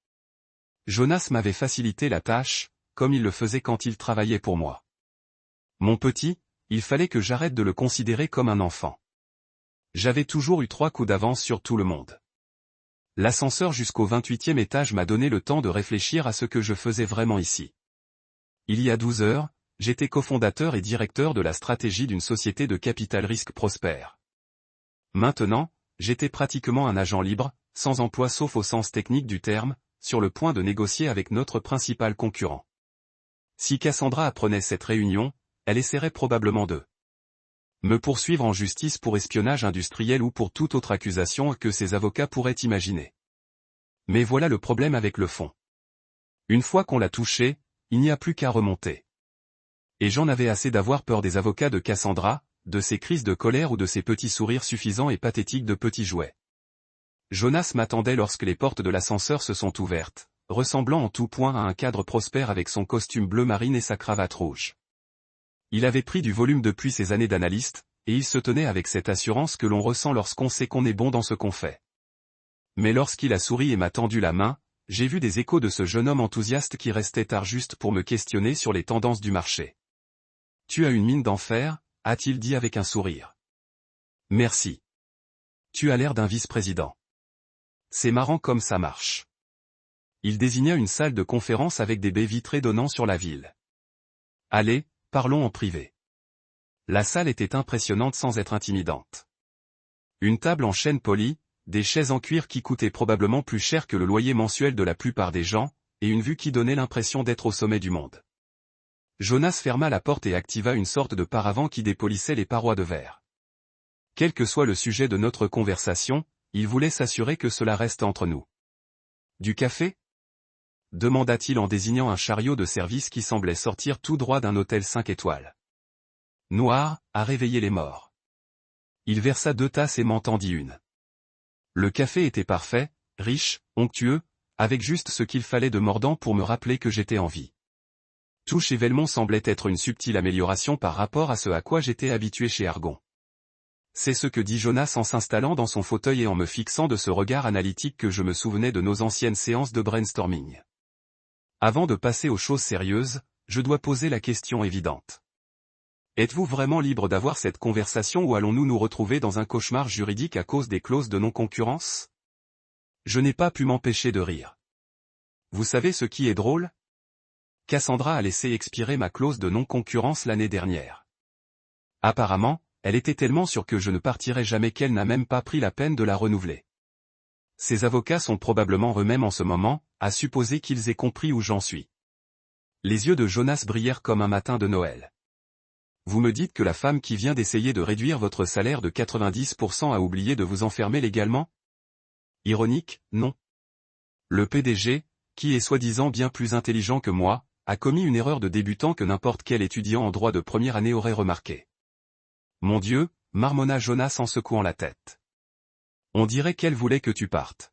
Jonas m'avait facilité la tâche, comme il le faisait quand il travaillait pour moi. Mon petit, il fallait que j'arrête de le considérer comme un enfant. J'avais toujours eu 3 coups d'avance sur tout le monde. L'ascenseur jusqu'au 28e étage m'a donné le temps de réfléchir à ce que je faisais vraiment ici. Il y a 12 heures, j'étais cofondateur et directeur de la stratégie d'une société de capital risque prospère. Maintenant, j'étais pratiquement un agent libre, sans emploi sauf au sens technique du terme, sur le point de négocier avec notre principal concurrent. Si Cassandra apprenait cette réunion, elle essaierait probablement de me poursuivre en justice pour espionnage industriel ou pour toute autre accusation que ses avocats pourraient imaginer. Mais voilà le problème avec le fond. Une fois qu'on l'a touché, il n'y a plus qu'à remonter. Et j'en avais assez d'avoir peur des avocats de Cassandra, de ses crises de colère ou de ses petits sourires suffisants et pathétiques de petits jouets. Jonas m'attendait lorsque les portes de l'ascenseur se sont ouvertes, ressemblant en tout point à un cadre prospère avec son costume bleu marine et sa cravate rouge. Il avait pris du volume depuis ses années d'analyste, et il se tenait avec cette assurance que l'on ressent lorsqu'on sait qu'on est bon dans ce qu'on fait. Mais lorsqu'il a souri et m'a tendu la main, j'ai vu des échos de ce jeune homme enthousiaste qui restait tard juste pour me questionner sur les tendances du marché. « Tu as une mine d'enfer », a-t-il dit avec un sourire. « Merci. Tu as l'air d'un vice-président. C'est marrant comme ça marche. » Il désigna une salle de conférence avec des baies vitrées donnant sur la ville. « Allez, parlons en privé. » La salle était impressionnante sans être intimidante. Une table en chêne poli, des chaises en cuir qui coûtaient probablement plus cher que le loyer mensuel de la plupart des gens, et une vue qui donnait l'impression d'être au sommet du monde. Jonas ferma la porte et activa une sorte de paravent qui dépolissait les parois de verre. Quel que soit le sujet de notre conversation, il voulait s'assurer que cela reste entre nous. « Du café ?» demanda-t-il en désignant un chariot de service qui semblait sortir tout droit d'un hôtel 5 étoiles. Noir, à réveiller les morts. Il versa 2 tasses et m'en tendit une. Le café était parfait, riche, onctueux, avec juste ce qu'il fallait de mordant pour me rappeler que j'étais en vie. Tout chez Velmont semblait être une subtile amélioration par rapport à ce à quoi j'étais habitué chez Argon. C'est ce que dit Jonas en s'installant dans son fauteuil et en me fixant de ce regard analytique que je me souvenais de nos anciennes séances de brainstorming. Avant de passer aux choses sérieuses, je dois poser la question évidente. Êtes-vous vraiment libre d'avoir cette conversation ou allons-nous nous retrouver dans un cauchemar juridique à cause des clauses de non-concurrence? Je n'ai pas pu m'empêcher de rire. Vous savez ce qui est drôle? Cassandra a laissé expirer ma clause de non-concurrence l'année dernière. Apparemment, elle était tellement sûre que je ne partirais jamais qu'elle n'a même pas pris la peine de la renouveler. Ses avocats sont probablement eux-mêmes en ce moment, à supposer qu'ils aient compris où j'en suis. Les yeux de Jonas brillèrent comme un matin de Noël. Vous me dites que la femme qui vient d'essayer de réduire votre salaire de 90% a oublié de vous enfermer légalement? Ironique, non. Le PDG, qui est soi-disant bien plus intelligent que moi, a commis une erreur de débutant que n'importe quel étudiant en droit de première année aurait remarqué. Mon Dieu, marmonna Jonas en secouant la tête. On dirait qu'elle voulait que tu partes.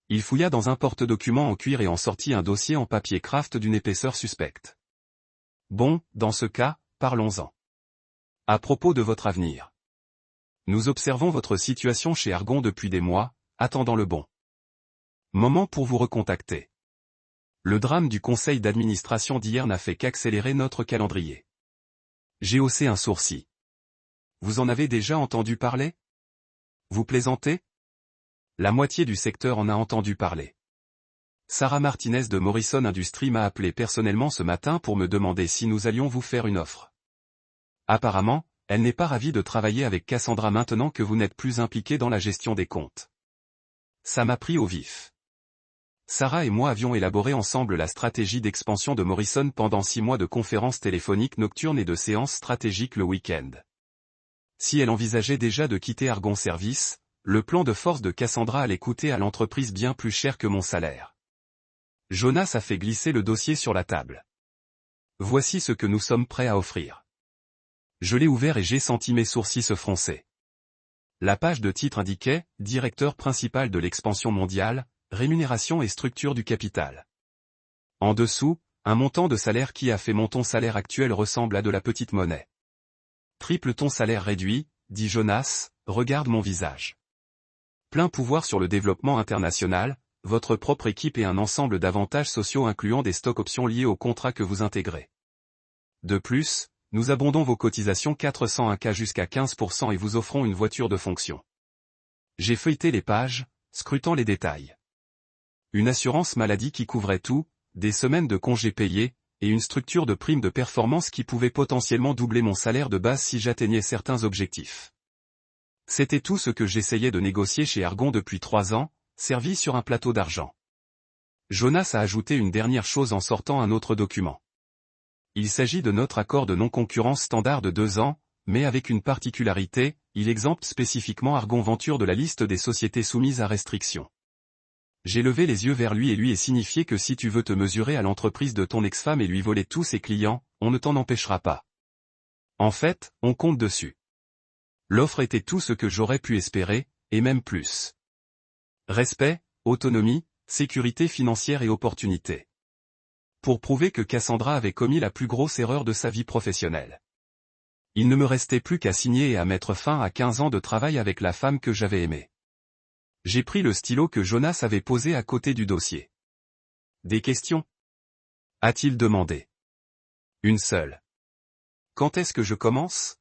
Il fouilla dans un porte-documents en cuir et en sortit un dossier en papier craft d'une épaisseur suspecte. Bon, dans ce cas, parlons-en. À propos de votre avenir. Nous observons votre situation chez Argon depuis des mois, attendant le bon moment pour vous recontacter. Le drame du conseil d'administration d'hier n'a fait qu'accélérer notre calendrier. J'ai haussé un sourcil. Vous en avez déjà entendu parler? Vous plaisantez? La moitié du secteur en a entendu parler. Sarah Martinez de Morrison Industries m'a appelé personnellement ce matin pour me demander si nous allions vous faire une offre. Apparemment, elle n'est pas ravie de travailler avec Cassandra maintenant que vous n'êtes plus impliqué dans la gestion des comptes. Ça m'a pris au vif. Sarah et moi avions élaboré ensemble la stratégie d'expansion de Morrison pendant 6 mois de conférences téléphoniques nocturnes et de séances stratégiques le week-end. Si elle envisageait déjà de quitter Argon Service, le plan de force de Cassandra allait coûter à l'entreprise bien plus cher que mon salaire. Jonas a fait glisser le dossier sur la table. Voici ce que nous sommes prêts à offrir. Je l'ai ouvert et j'ai senti mes sourcils se froncer. La page de titre indiquait « Directeur principal de l'expansion mondiale, rémunération et structure du capital ». En dessous, un montant de salaire qui a fait mon ton salaire actuel ressemble à de la petite monnaie. Triple ton salaire réduit, dit Jonas, regarde mon visage. Plein pouvoir sur le développement international, votre propre équipe et un ensemble d'avantages sociaux incluant des stocks options liés au contrat que vous intégrez. De plus, nous abondons vos cotisations 401K jusqu'à 15% et vous offrons une voiture de fonction. J'ai feuilleté les pages, scrutant les détails. Une assurance maladie qui couvrait tout, des semaines de congés payés, et une structure de primes de performance qui pouvait potentiellement doubler mon salaire de base si j'atteignais certains objectifs. C'était tout ce que j'essayais de négocier chez Argon depuis 3 ans, servi sur un plateau d'argent. Jonas a ajouté une dernière chose en sortant un autre document. Il s'agit de notre accord de non-concurrence standard de 2 ans, mais avec une particularité, il exempte spécifiquement Argon Venture de la liste des sociétés soumises à restriction. J'ai levé les yeux vers lui et lui ai signifié que si tu veux te mesurer à l'entreprise de ton ex-femme et lui voler tous ses clients, on ne t'en empêchera pas. En fait, on compte dessus. L'offre était tout ce que j'aurais pu espérer, et même plus. Respect, autonomie, sécurité financière et opportunité. Pour prouver que Cassandra avait commis la plus grosse erreur de sa vie professionnelle. Il ne me restait plus qu'à signer et à mettre fin à 15 ans de travail avec la femme que j'avais aimée. J'ai pris le stylo que Jonas avait posé à côté du dossier. Des questions ? A-t-il demandé. Une seule. Quand est-ce que je commence ?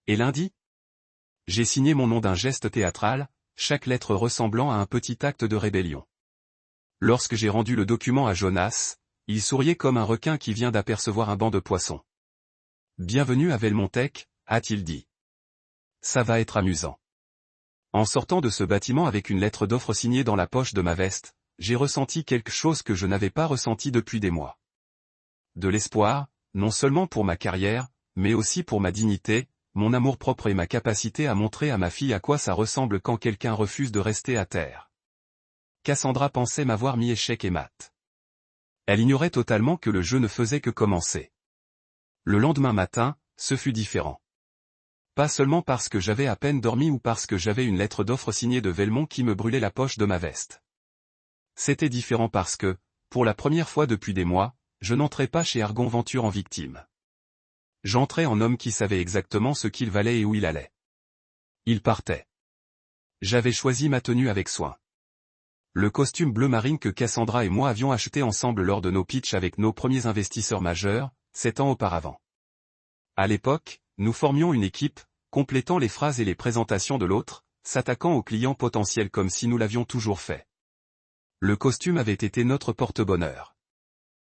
Et lundi ? J'ai signé mon nom d'un geste théâtral, chaque lettre ressemblant à un petit acte de rébellion. Lorsque j'ai rendu le document à Jonas, il souriait comme un requin qui vient d'apercevoir un banc de poissons. Bienvenue à Velmontech, a-t-il dit. Ça va être amusant. En sortant de ce bâtiment avec une lettre d'offre signée dans la poche de ma veste, j'ai ressenti quelque chose que je n'avais pas ressenti depuis des mois. De l'espoir, non seulement pour ma carrière, mais aussi pour ma dignité, mon amour-propre et ma capacité à montrer à ma fille à quoi ça ressemble quand quelqu'un refuse de rester à terre. Cassandra pensait m'avoir mis échec et mat. Elle ignorait totalement que le jeu ne faisait que commencer. Le lendemain matin, ce fut différent. Pas seulement parce que j'avais à peine dormi ou parce que j'avais une lettre d'offre signée de Velmont qui me brûlait la poche de ma veste. C'était différent parce que, pour la première fois depuis des mois, je n'entrais pas chez Argon Venture en victime. J'entrais en homme qui savait exactement ce qu'il valait et où il allait. Il partait. J'avais choisi ma tenue avec soin. Le costume bleu marine que Cassandra et moi avions acheté ensemble lors de nos pitchs avec nos premiers investisseurs majeurs, 7 ans auparavant. À l'époque, nous formions une équipe, complétant les phrases et les présentations de l'autre, s'attaquant aux clients potentiels comme si nous l'avions toujours fait. Le costume avait été notre porte-bonheur.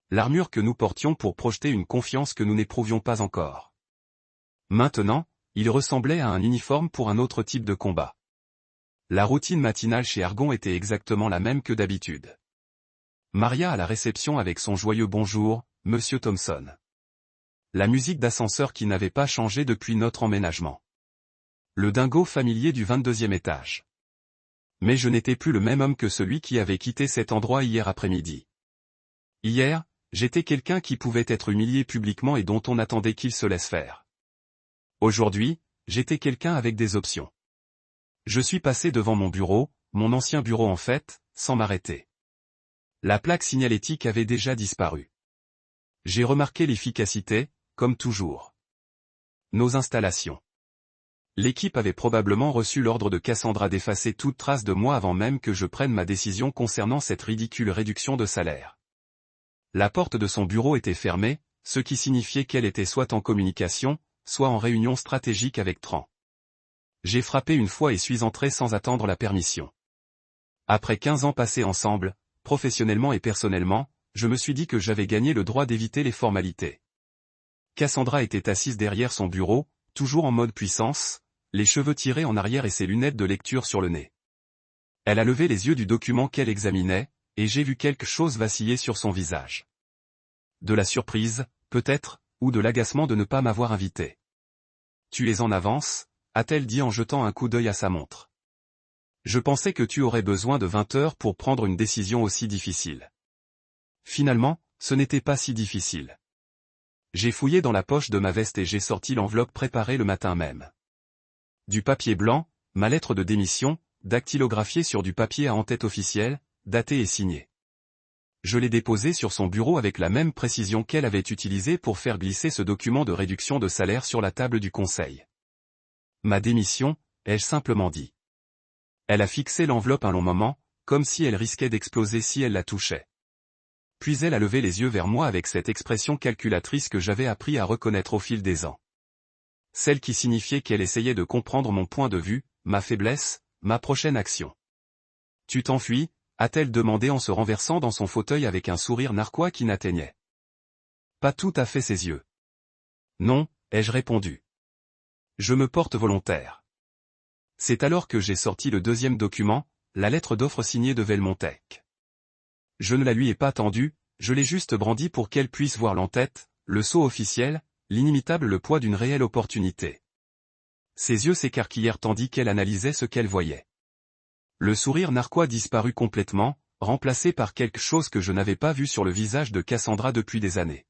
L'armure que nous portions pour projeter une confiance que nous n'éprouvions pas encore. Maintenant, il ressemblait à un uniforme pour un autre type de combat. La routine matinale chez Argon était exactement la même que d'habitude. Maria à la réception avec son joyeux bonjour, Monsieur Thompson. La musique d'ascenseur qui n'avait pas changé depuis notre emménagement. Le dingo familier du 22e étage. Mais je n'étais plus le même homme que celui qui avait quitté cet endroit hier après-midi. Hier, j'étais quelqu'un qui pouvait être humilié publiquement et dont on attendait qu'il se laisse faire. Aujourd'hui, j'étais quelqu'un avec des options. Je suis passé devant mon bureau, mon ancien bureau en fait, sans m'arrêter. La plaque signalétique avait déjà disparu. J'ai remarqué l'efficacité, comme toujours. Nos installations. L'équipe avait probablement reçu l'ordre de Cassandra d'effacer toute trace de moi avant même que je prenne ma décision concernant cette ridicule réduction de salaire. La porte de son bureau était fermée, ce qui signifiait qu'elle était soit en communication, soit en réunion stratégique avec Tran. J'ai frappé une fois et suis entré sans attendre la permission. Après 15 ans passés ensemble, professionnellement et personnellement, je me suis dit que j'avais gagné le droit d'éviter les formalités. Cassandra était assise derrière son bureau, toujours en mode puissance, les cheveux tirés en arrière et ses lunettes de lecture sur le nez. Elle a levé les yeux du document qu'elle examinait, et j'ai vu quelque chose vaciller sur son visage. De la surprise, peut-être, ou de l'agacement de ne pas m'avoir invité. « Tu es en avance ?» a-t-elle dit en jetant un coup d'œil à sa montre. « Je pensais que tu aurais besoin de 20 heures pour prendre une décision aussi difficile. » Finalement, ce n'était pas si difficile. J'ai fouillé dans la poche de ma veste et j'ai sorti l'enveloppe préparée le matin même. Du papier blanc, ma lettre de démission, dactylographiée sur du papier à en-tête officiel, datée et signée. Je l'ai déposée sur son bureau avec la même précision qu'elle avait utilisée pour faire glisser ce document de réduction de salaire sur la table du conseil. Ma démission, ai-je simplement dit. Elle a fixé l'enveloppe un long moment, comme si elle risquait d'exploser si elle la touchait. Puis elle a levé les yeux vers moi avec cette expression calculatrice que j'avais appris à reconnaître au fil des ans. Celle qui signifiait qu'elle essayait de comprendre mon point de vue, ma faiblesse, ma prochaine action. « Tu t'enfuis ?» a-t-elle demandé en se renversant dans son fauteuil avec un sourire narquois qui n'atteignait pas tout à fait ses yeux. « Non », ai-je répondu. « Je me porte volontaire. » C'est alors que j'ai sorti le deuxième document, la lettre d'offre signée de Velmontech. Je ne la lui ai pas tendue, je l'ai juste brandie pour qu'elle puisse voir l'entête, le sceau officiel, l'inimitable le poids d'une réelle opportunité. Ses yeux s'écarquillèrent tandis qu'elle analysait ce qu'elle voyait. Le sourire narquois disparut complètement, remplacé par quelque chose que je n'avais pas vu sur le visage de Cassandra depuis des années.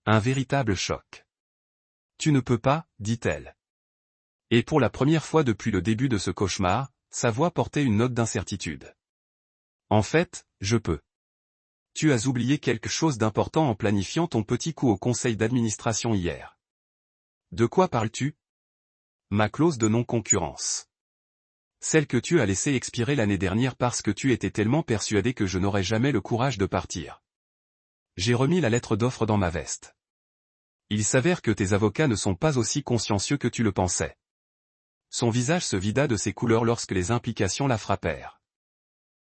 Un véritable choc. « Tu ne peux pas, dit-elle. » Et pour la première fois depuis le début de ce cauchemar, sa voix portait une note d'incertitude. « En fait, je peux. Tu as oublié quelque chose d'important en planifiant ton petit coup au conseil d'administration hier. » De quoi parles-tu ? Ma clause de non-concurrence. Celle que tu as laissée expirer l'année dernière parce que tu étais tellement persuadé que je n'aurais jamais le courage de partir. J'ai remis la lettre d'offre dans ma veste. Il s'avère que tes avocats ne sont pas aussi consciencieux que tu le pensais. Son visage se vida de ses couleurs lorsque les implications la frappèrent.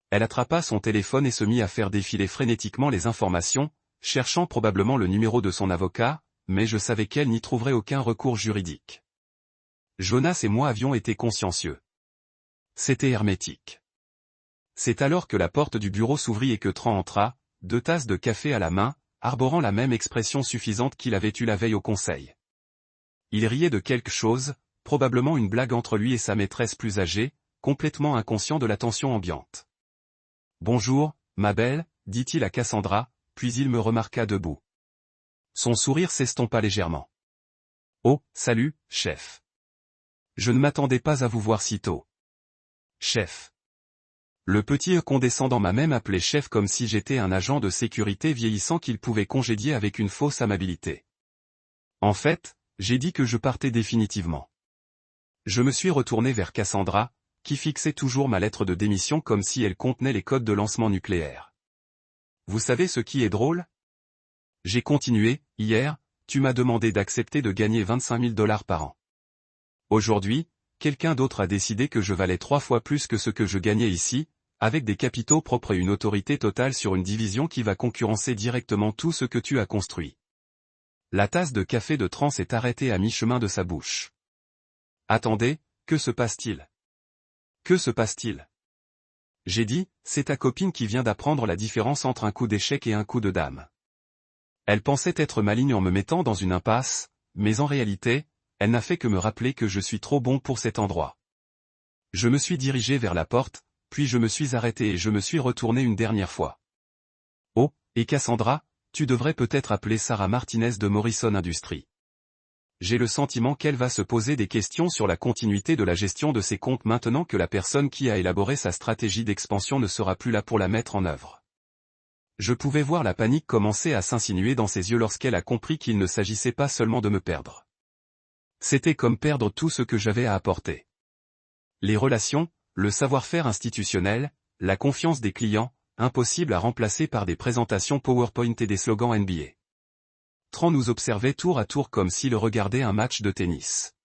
Elle attrapa son téléphone et se mit à faire défiler frénétiquement les informations, cherchant probablement le numéro de son avocat, mais je savais qu'elle n'y trouverait aucun recours juridique. Jonas et moi avions été consciencieux. C'était hermétique. C'est alors que la porte du bureau s'ouvrit et que Tran entra, 2 tasses de café à la main, arborant la même expression suffisante qu'il avait eue la veille au conseil. Il riait de quelque chose, probablement une blague entre lui et sa maîtresse plus âgée, complètement inconscient de la tension ambiante. « Bonjour, ma belle », dit-il à Cassandra, puis il me remarqua debout. Son sourire s'estompa légèrement. « Oh, salut, chef. Je ne m'attendais pas à vous voir si tôt. »« Chef. » Le petit condescendant m'a même appelé chef comme si j'étais un agent de sécurité vieillissant qu'il pouvait congédier avec une fausse amabilité. En fait, j'ai dit que je partais définitivement. Je me suis retourné vers Cassandra, qui fixait toujours ma lettre de démission comme si elle contenait les codes de lancement nucléaire. Vous savez ce qui est drôle ? J'ai continué, hier, tu m'as demandé d'accepter de gagner 25 000 $ par an. Aujourd'hui, quelqu'un d'autre a décidé que je valais 3 fois plus que ce que je gagnais ici, avec des capitaux propres et une autorité totale sur une division qui va concurrencer directement tout ce que tu as construit. La tasse de café de Tran s'est arrêtée à mi-chemin de sa bouche. Attendez, que se passe-t-il ? Que se passe-t-il ? J'ai dit, c'est ta copine qui vient d'apprendre la différence entre un coup d'échec et un coup de dame. Elle pensait être maligne en me mettant dans une impasse, mais en réalité, elle n'a fait que me rappeler que je suis trop bon pour cet endroit. Je me suis dirigé vers la porte, puis je me suis arrêté et je me suis retourné une dernière fois. Oh, et Cassandra, tu devrais peut-être appeler Sarah Martinez de Morrison Industries. J'ai le sentiment qu'elle va se poser des questions sur la continuité de la gestion de ses comptes maintenant que la personne qui a élaboré sa stratégie d'expansion ne sera plus là pour la mettre en œuvre. Je pouvais voir la panique commencer à s'insinuer dans ses yeux lorsqu'elle a compris qu'il ne s'agissait pas seulement de me perdre. C'était comme perdre tout ce que j'avais à apporter. Les relations, le savoir-faire institutionnel, la confiance des clients, impossible à remplacer par des présentations PowerPoint et des slogans NBA. Tran nous observait tour à tour comme s'il regardait un match de tennis.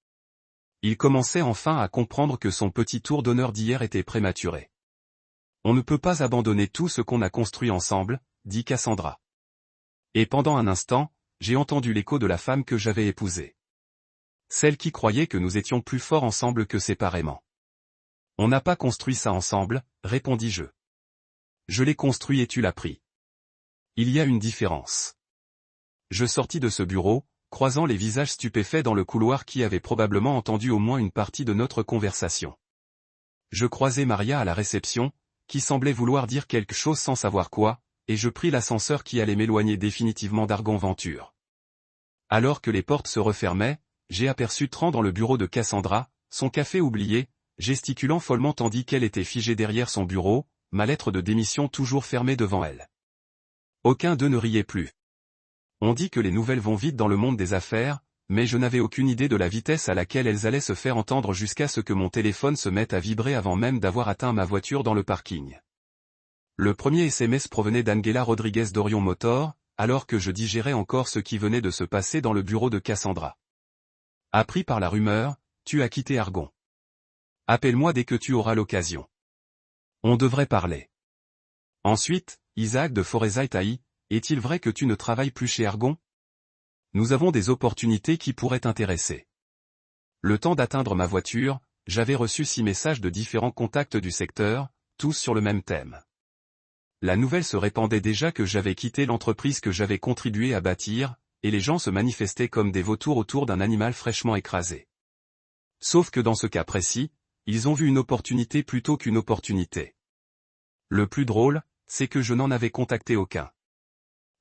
Il commençait enfin à comprendre que son petit tour d'honneur d'hier était prématuré. On ne peut pas abandonner tout ce qu'on a construit ensemble, dit Cassandra. Et pendant un instant, j'ai entendu l'écho de la femme que j'avais épousée. Celle qui croyait que nous étions plus forts ensemble que séparément. On n'a pas construit ça ensemble, répondis-je. Je l'ai construit et tu l'as pris. Il y a une différence. Je sortis de ce bureau, croisant les visages stupéfaits dans le couloir qui avaient probablement entendu au moins une partie de notre conversation. Je croisai Maria à la réception, qui semblait vouloir dire quelque chose sans savoir quoi, et je pris l'ascenseur qui allait m'éloigner définitivement d'Argonventure. Alors que les portes se refermaient, j'ai aperçu Tran dans le bureau de Cassandra, son café oublié, gesticulant follement tandis qu'elle était figée derrière son bureau, ma lettre de démission toujours fermée devant elle. Aucun d'eux ne riait plus. On dit que les nouvelles vont vite dans le monde des affaires, mais je n'avais aucune idée de la vitesse à laquelle elles allaient se faire entendre jusqu'à ce que mon téléphone se mette à vibrer avant même d'avoir atteint ma voiture dans le parking. Le premier SMS provenait d'Angela Rodriguez d'Orion Motor, alors que je digérais encore ce qui venait de se passer dans le bureau de Cassandra. Appris par la rumeur, tu as quitté Argon. Appelle-moi dès que tu auras l'occasion. On devrait parler. Ensuite, Isaac de Forêt-Tailly, est-il vrai que tu ne travailles plus chez Argon? Nous avons des opportunités qui pourraient t'intéresser. Le temps d'atteindre ma voiture, j'avais reçu 6 messages de différents contacts du secteur, tous sur le même thème. La nouvelle se répandait déjà que j'avais quitté l'entreprise que j'avais contribué à bâtir, et les gens se manifestaient comme des vautours autour d'un animal fraîchement écrasé. Sauf que dans ce cas précis, ils ont vu une opportunité plutôt qu'une opportunité. Le plus drôle, c'est que je n'en avais contacté aucun.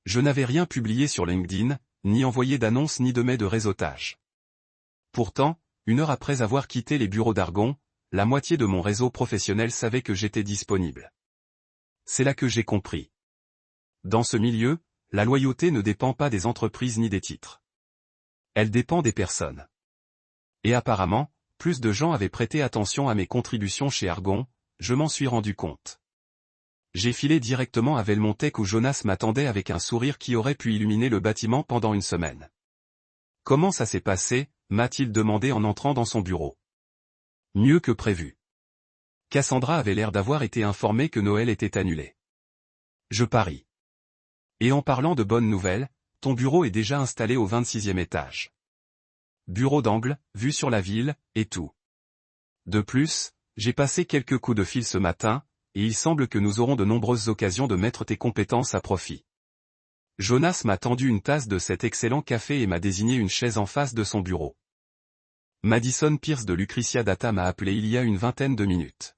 Je n'avais rien publié sur LinkedIn, ni envoyé d'annonce ni de mail de réseautage. Pourtant, 1 heure après avoir quitté les bureaux d'Argon, la moitié de mon réseau professionnel savait que j'étais disponible. C'est là que j'ai compris. Dans ce milieu, la loyauté ne dépend pas des entreprises ni des titres. Elle dépend des personnes. Et apparemment, plus de gens avaient prêté attention à mes contributions chez Argon, je m'en suis rendu compte. J'ai filé directement à Velmontech où Jonas m'attendait avec un sourire qui aurait pu illuminer le bâtiment pendant une semaine. Comment ça s'est passé, m'a-t-il demandé en entrant dans son bureau. Mieux que prévu. Cassandra avait l'air d'avoir été informée que Noël était annulé. Je parie. Et en parlant de bonnes nouvelles, ton bureau est déjà installé au 26e étage. Bureau d'angle, vue sur la ville, et tout. De plus, j'ai passé quelques coups de fil ce matin, et il semble que nous aurons de nombreuses occasions de mettre tes compétences à profit. Jonas m'a tendu une tasse de cet excellent café et m'a désigné une chaise en face de son bureau. Madison Pierce de Lucretia Data m'a appelé il y a une vingtaine de minutes.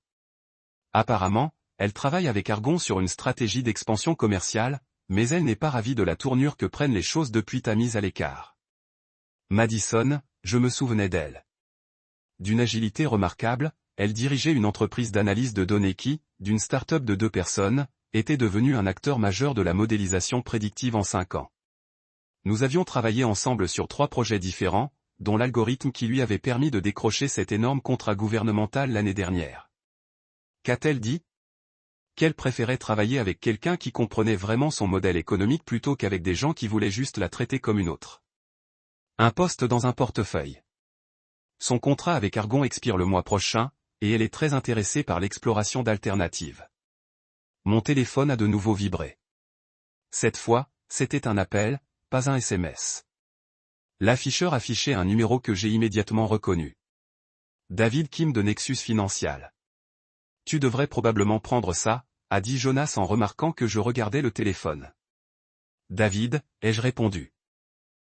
Apparemment, elle travaille avec Argon sur une stratégie d'expansion commerciale, mais elle n'est pas ravie de la tournure que prennent les choses depuis ta mise à l'écart. Madison, je me souvenais d'elle. D'une agilité remarquable, elle dirigeait une entreprise d'analyse de données qui, d'une start-up de 2 personnes, était devenue un acteur majeur de la modélisation prédictive en 5 ans. Nous avions travaillé ensemble sur 3 projets différents, dont l'algorithme qui lui avait permis de décrocher cet énorme contrat gouvernemental l'année dernière. Qu'a-t-elle dit? Qu'elle préférait travailler avec quelqu'un qui comprenait vraiment son modèle économique plutôt qu'avec des gens qui voulaient juste la traiter comme une autre. Un poste dans un portefeuille. Son contrat avec Argon expire le mois prochain, et elle est très intéressée par l'exploration d'alternatives. Mon téléphone a de nouveau vibré. Cette fois, c'était un appel, pas un SMS. L'afficheur affichait un numéro que j'ai immédiatement reconnu. David Kim de Nexus Financial. Tu devrais probablement prendre ça, a dit Jonas en remarquant que je regardais le téléphone. David, ai-je répondu.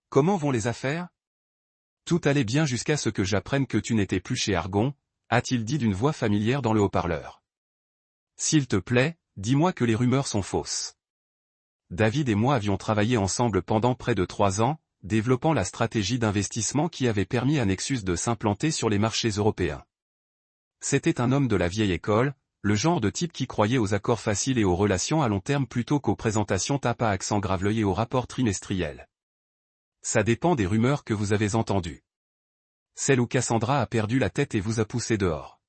Comment vont les affaires? Tout allait bien jusqu'à ce que j'apprenne que tu n'étais plus chez Argon, a-t-il dit d'une voix familière dans le haut-parleur. S'il te plaît, dis-moi que les rumeurs sont fausses. David et moi avions travaillé ensemble pendant près de 3 ans, développant la stratégie d'investissement qui avait permis à Nexus de s'implanter sur les marchés européens. C'était un homme de la vieille école, le genre de type qui croyait aux accords faciles et aux relations à long terme plutôt qu'aux présentations tape à accent grave-l'œil et aux rapports trimestriels. Ça dépend des rumeurs que vous avez entendues. Celle où Cassandra a perdu la tête et vous a poussé dehors.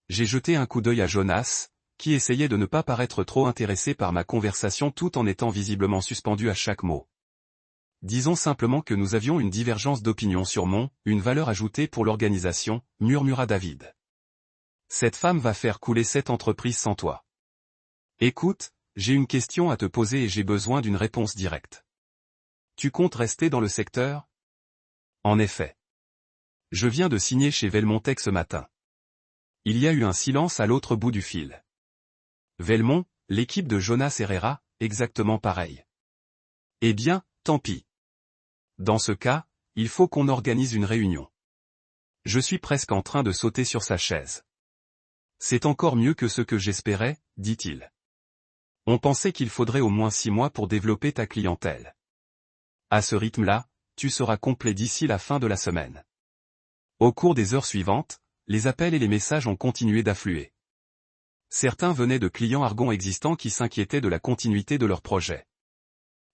J'ai jeté un coup d'œil à Jonas, qui essayait de ne pas paraître trop intéressé par ma conversation tout en étant visiblement suspendu à chaque mot. Disons simplement que nous avions une divergence d'opinion sur une valeur ajoutée pour l'organisation, murmura David. Cette femme va faire couler cette entreprise sans toi. Écoute, j'ai une question à te poser et j'ai besoin d'une réponse directe. Tu comptes rester dans le secteur? En effet. Je viens de signer chez Velmontech ce matin. Il y a eu un silence à l'autre bout du fil. Velmont, l'équipe de Jonas Herrera, exactement pareil. Eh bien, tant pis. Dans ce cas, il faut qu'on organise une réunion. Je suis presque en train de sauter sur sa chaise. C'est encore mieux que ce que j'espérais, dit-il. On pensait qu'il faudrait au moins 6 mois pour développer ta clientèle. À ce rythme-là, tu seras complet d'ici la fin de la semaine. Au cours des heures suivantes, les appels et les messages ont continué d'affluer. Certains venaient de clients Argon existants qui s'inquiétaient de la continuité de leur projet.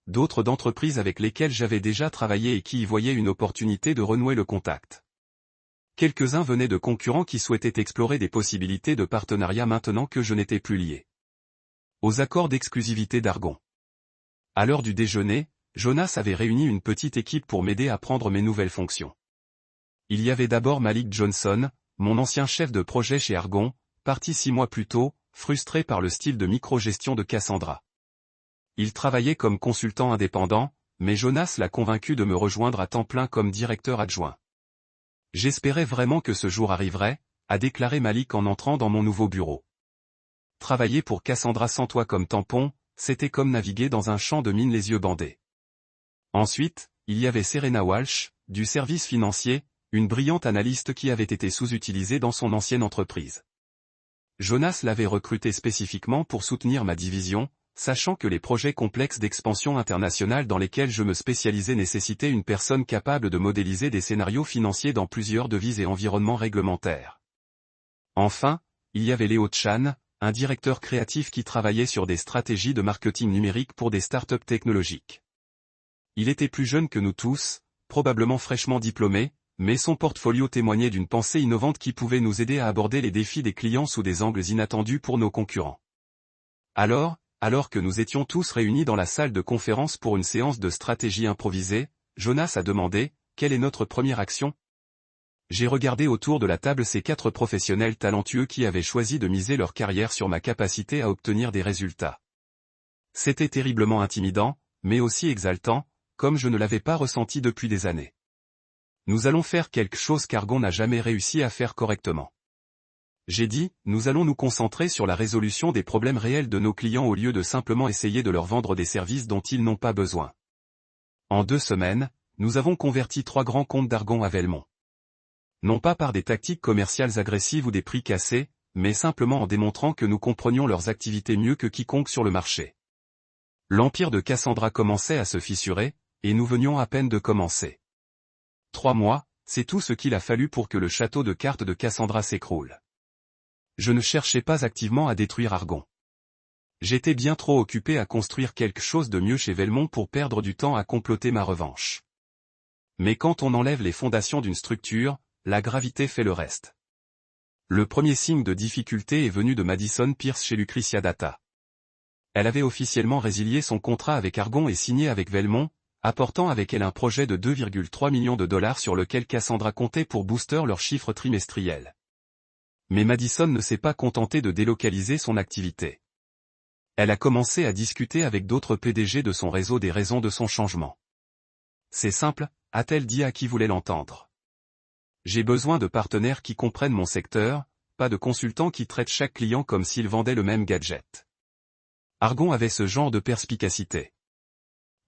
d'autres d'entreprises avec lesquelles j'avais déjà travaillé et qui y voyaient une opportunité de renouer le contact. Quelques-uns venaient de concurrents qui souhaitaient explorer des possibilités de partenariat maintenant que je n'étais plus lié aux accords d'exclusivité d'Argon. À l'heure du déjeuner, Jonas avait réuni une petite équipe pour m'aider à prendre mes nouvelles fonctions. Il y avait d'abord Malik Johnson, mon ancien chef de projet chez Argon, parti 6 mois plus tôt, frustré par le style de micro-gestion de Cassandra. Il travaillait comme consultant indépendant, mais Jonas l'a convaincu de me rejoindre à temps plein comme directeur adjoint. J'espérais vraiment que ce jour arriverait, a déclaré Malik en entrant dans mon nouveau bureau. Travailler pour Cassandra sans toi comme tampon, c'était comme naviguer dans un champ de mine les yeux bandés. Ensuite, il y avait Serena Walsh, du service financier, une brillante analyste qui avait été sous-utilisée dans son ancienne entreprise. Jonas l'avait recrutée spécifiquement pour soutenir ma division, sachant que les projets complexes d'expansion internationale dans lesquels je me spécialisais nécessitaient une personne capable de modéliser des scénarios financiers dans plusieurs devises et environnements réglementaires. Enfin, il y avait Léo Chan, un directeur créatif qui travaillait sur des stratégies de marketing numérique pour des startups technologiques. Il était plus jeune que nous tous, probablement fraîchement diplômé, mais son portfolio témoignait d'une pensée innovante qui pouvait nous aider à aborder les défis des clients sous des angles inattendus pour nos concurrents. Alors que nous étions tous réunis dans la salle de conférence pour une séance de stratégie improvisée, Jonas a demandé « Quelle est notre première action ?» J'ai regardé autour de la table ces 4 professionnels talentueux qui avaient choisi de miser leur carrière sur ma capacité à obtenir des résultats. C'était terriblement intimidant, mais aussi exaltant, comme je ne l'avais pas ressenti depuis des années. Nous allons faire quelque chose qu'Argon n'a jamais réussi à faire correctement. J'ai dit, nous allons nous concentrer sur la résolution des problèmes réels de nos clients au lieu de simplement essayer de leur vendre des services dont ils n'ont pas besoin. En 2 semaines, nous avons converti 3 grands comptes d'Argon à Velmont. Non pas par des tactiques commerciales agressives ou des prix cassés, mais simplement en démontrant que nous comprenions leurs activités mieux que quiconque sur le marché. L'empire de Cassandra commençait à se fissurer, et nous venions à peine de commencer. 3 mois, c'est tout ce qu'il a fallu pour que le château de cartes de Cassandra s'écroule. Je ne cherchais pas activement à détruire Argon. J'étais bien trop occupé à construire quelque chose de mieux chez Velmont pour perdre du temps à comploter ma revanche. Mais quand on enlève les fondations d'une structure, la gravité fait le reste. Le premier signe de difficulté est venu de Madison Pierce chez Lucretia Data. Elle avait officiellement résilié son contrat avec Argon et signé avec Velmont, apportant avec elle un projet de 2,3 millions de dollars sur lequel Cassandra comptait pour booster leurs chiffres trimestriels. Mais Madison ne s'est pas contentée de délocaliser son activité. Elle a commencé à discuter avec d'autres PDG de son réseau des raisons de son changement. C'est simple, a-t-elle dit à qui voulait l'entendre. J'ai besoin de partenaires qui comprennent mon secteur, pas de consultants qui traitent chaque client comme s'il vendait le même gadget. Argon avait ce genre de perspicacité.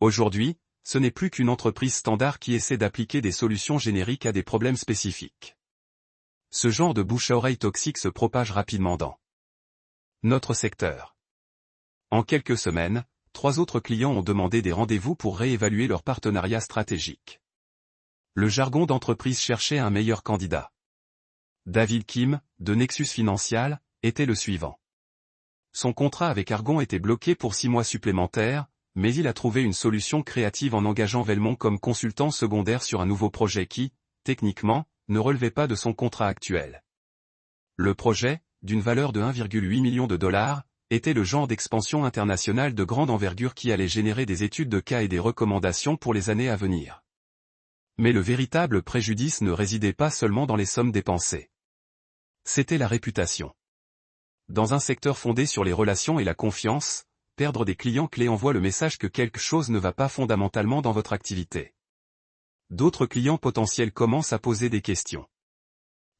Aujourd'hui, ce n'est plus qu'une entreprise standard qui essaie d'appliquer des solutions génériques à des problèmes spécifiques. Ce genre de bouche à oreille toxique se propage rapidement dans notre secteur. En quelques semaines, 3 autres clients ont demandé des rendez-vous pour réévaluer leur partenariat stratégique. Le jargon d'entreprise cherchait un meilleur candidat. David Kim, de Nexus Financial, était le suivant. Son contrat avec Argon était bloqué pour 6 mois supplémentaires, mais il a trouvé une solution créative en engageant Velmont comme consultant secondaire sur un nouveau projet qui, techniquement, ne relevait pas de son contrat actuel. Le projet, d'une valeur de 1,8 million de dollars, était le genre d'expansion internationale de grande envergure qui allait générer des études de cas et des recommandations pour les années à venir. Mais le véritable préjudice ne résidait pas seulement dans les sommes dépensées. C'était la réputation. Dans un secteur fondé sur les relations et la confiance, perdre des clients clés envoie le message que quelque chose ne va pas fondamentalement dans votre activité. D'autres clients potentiels commencent à poser des questions.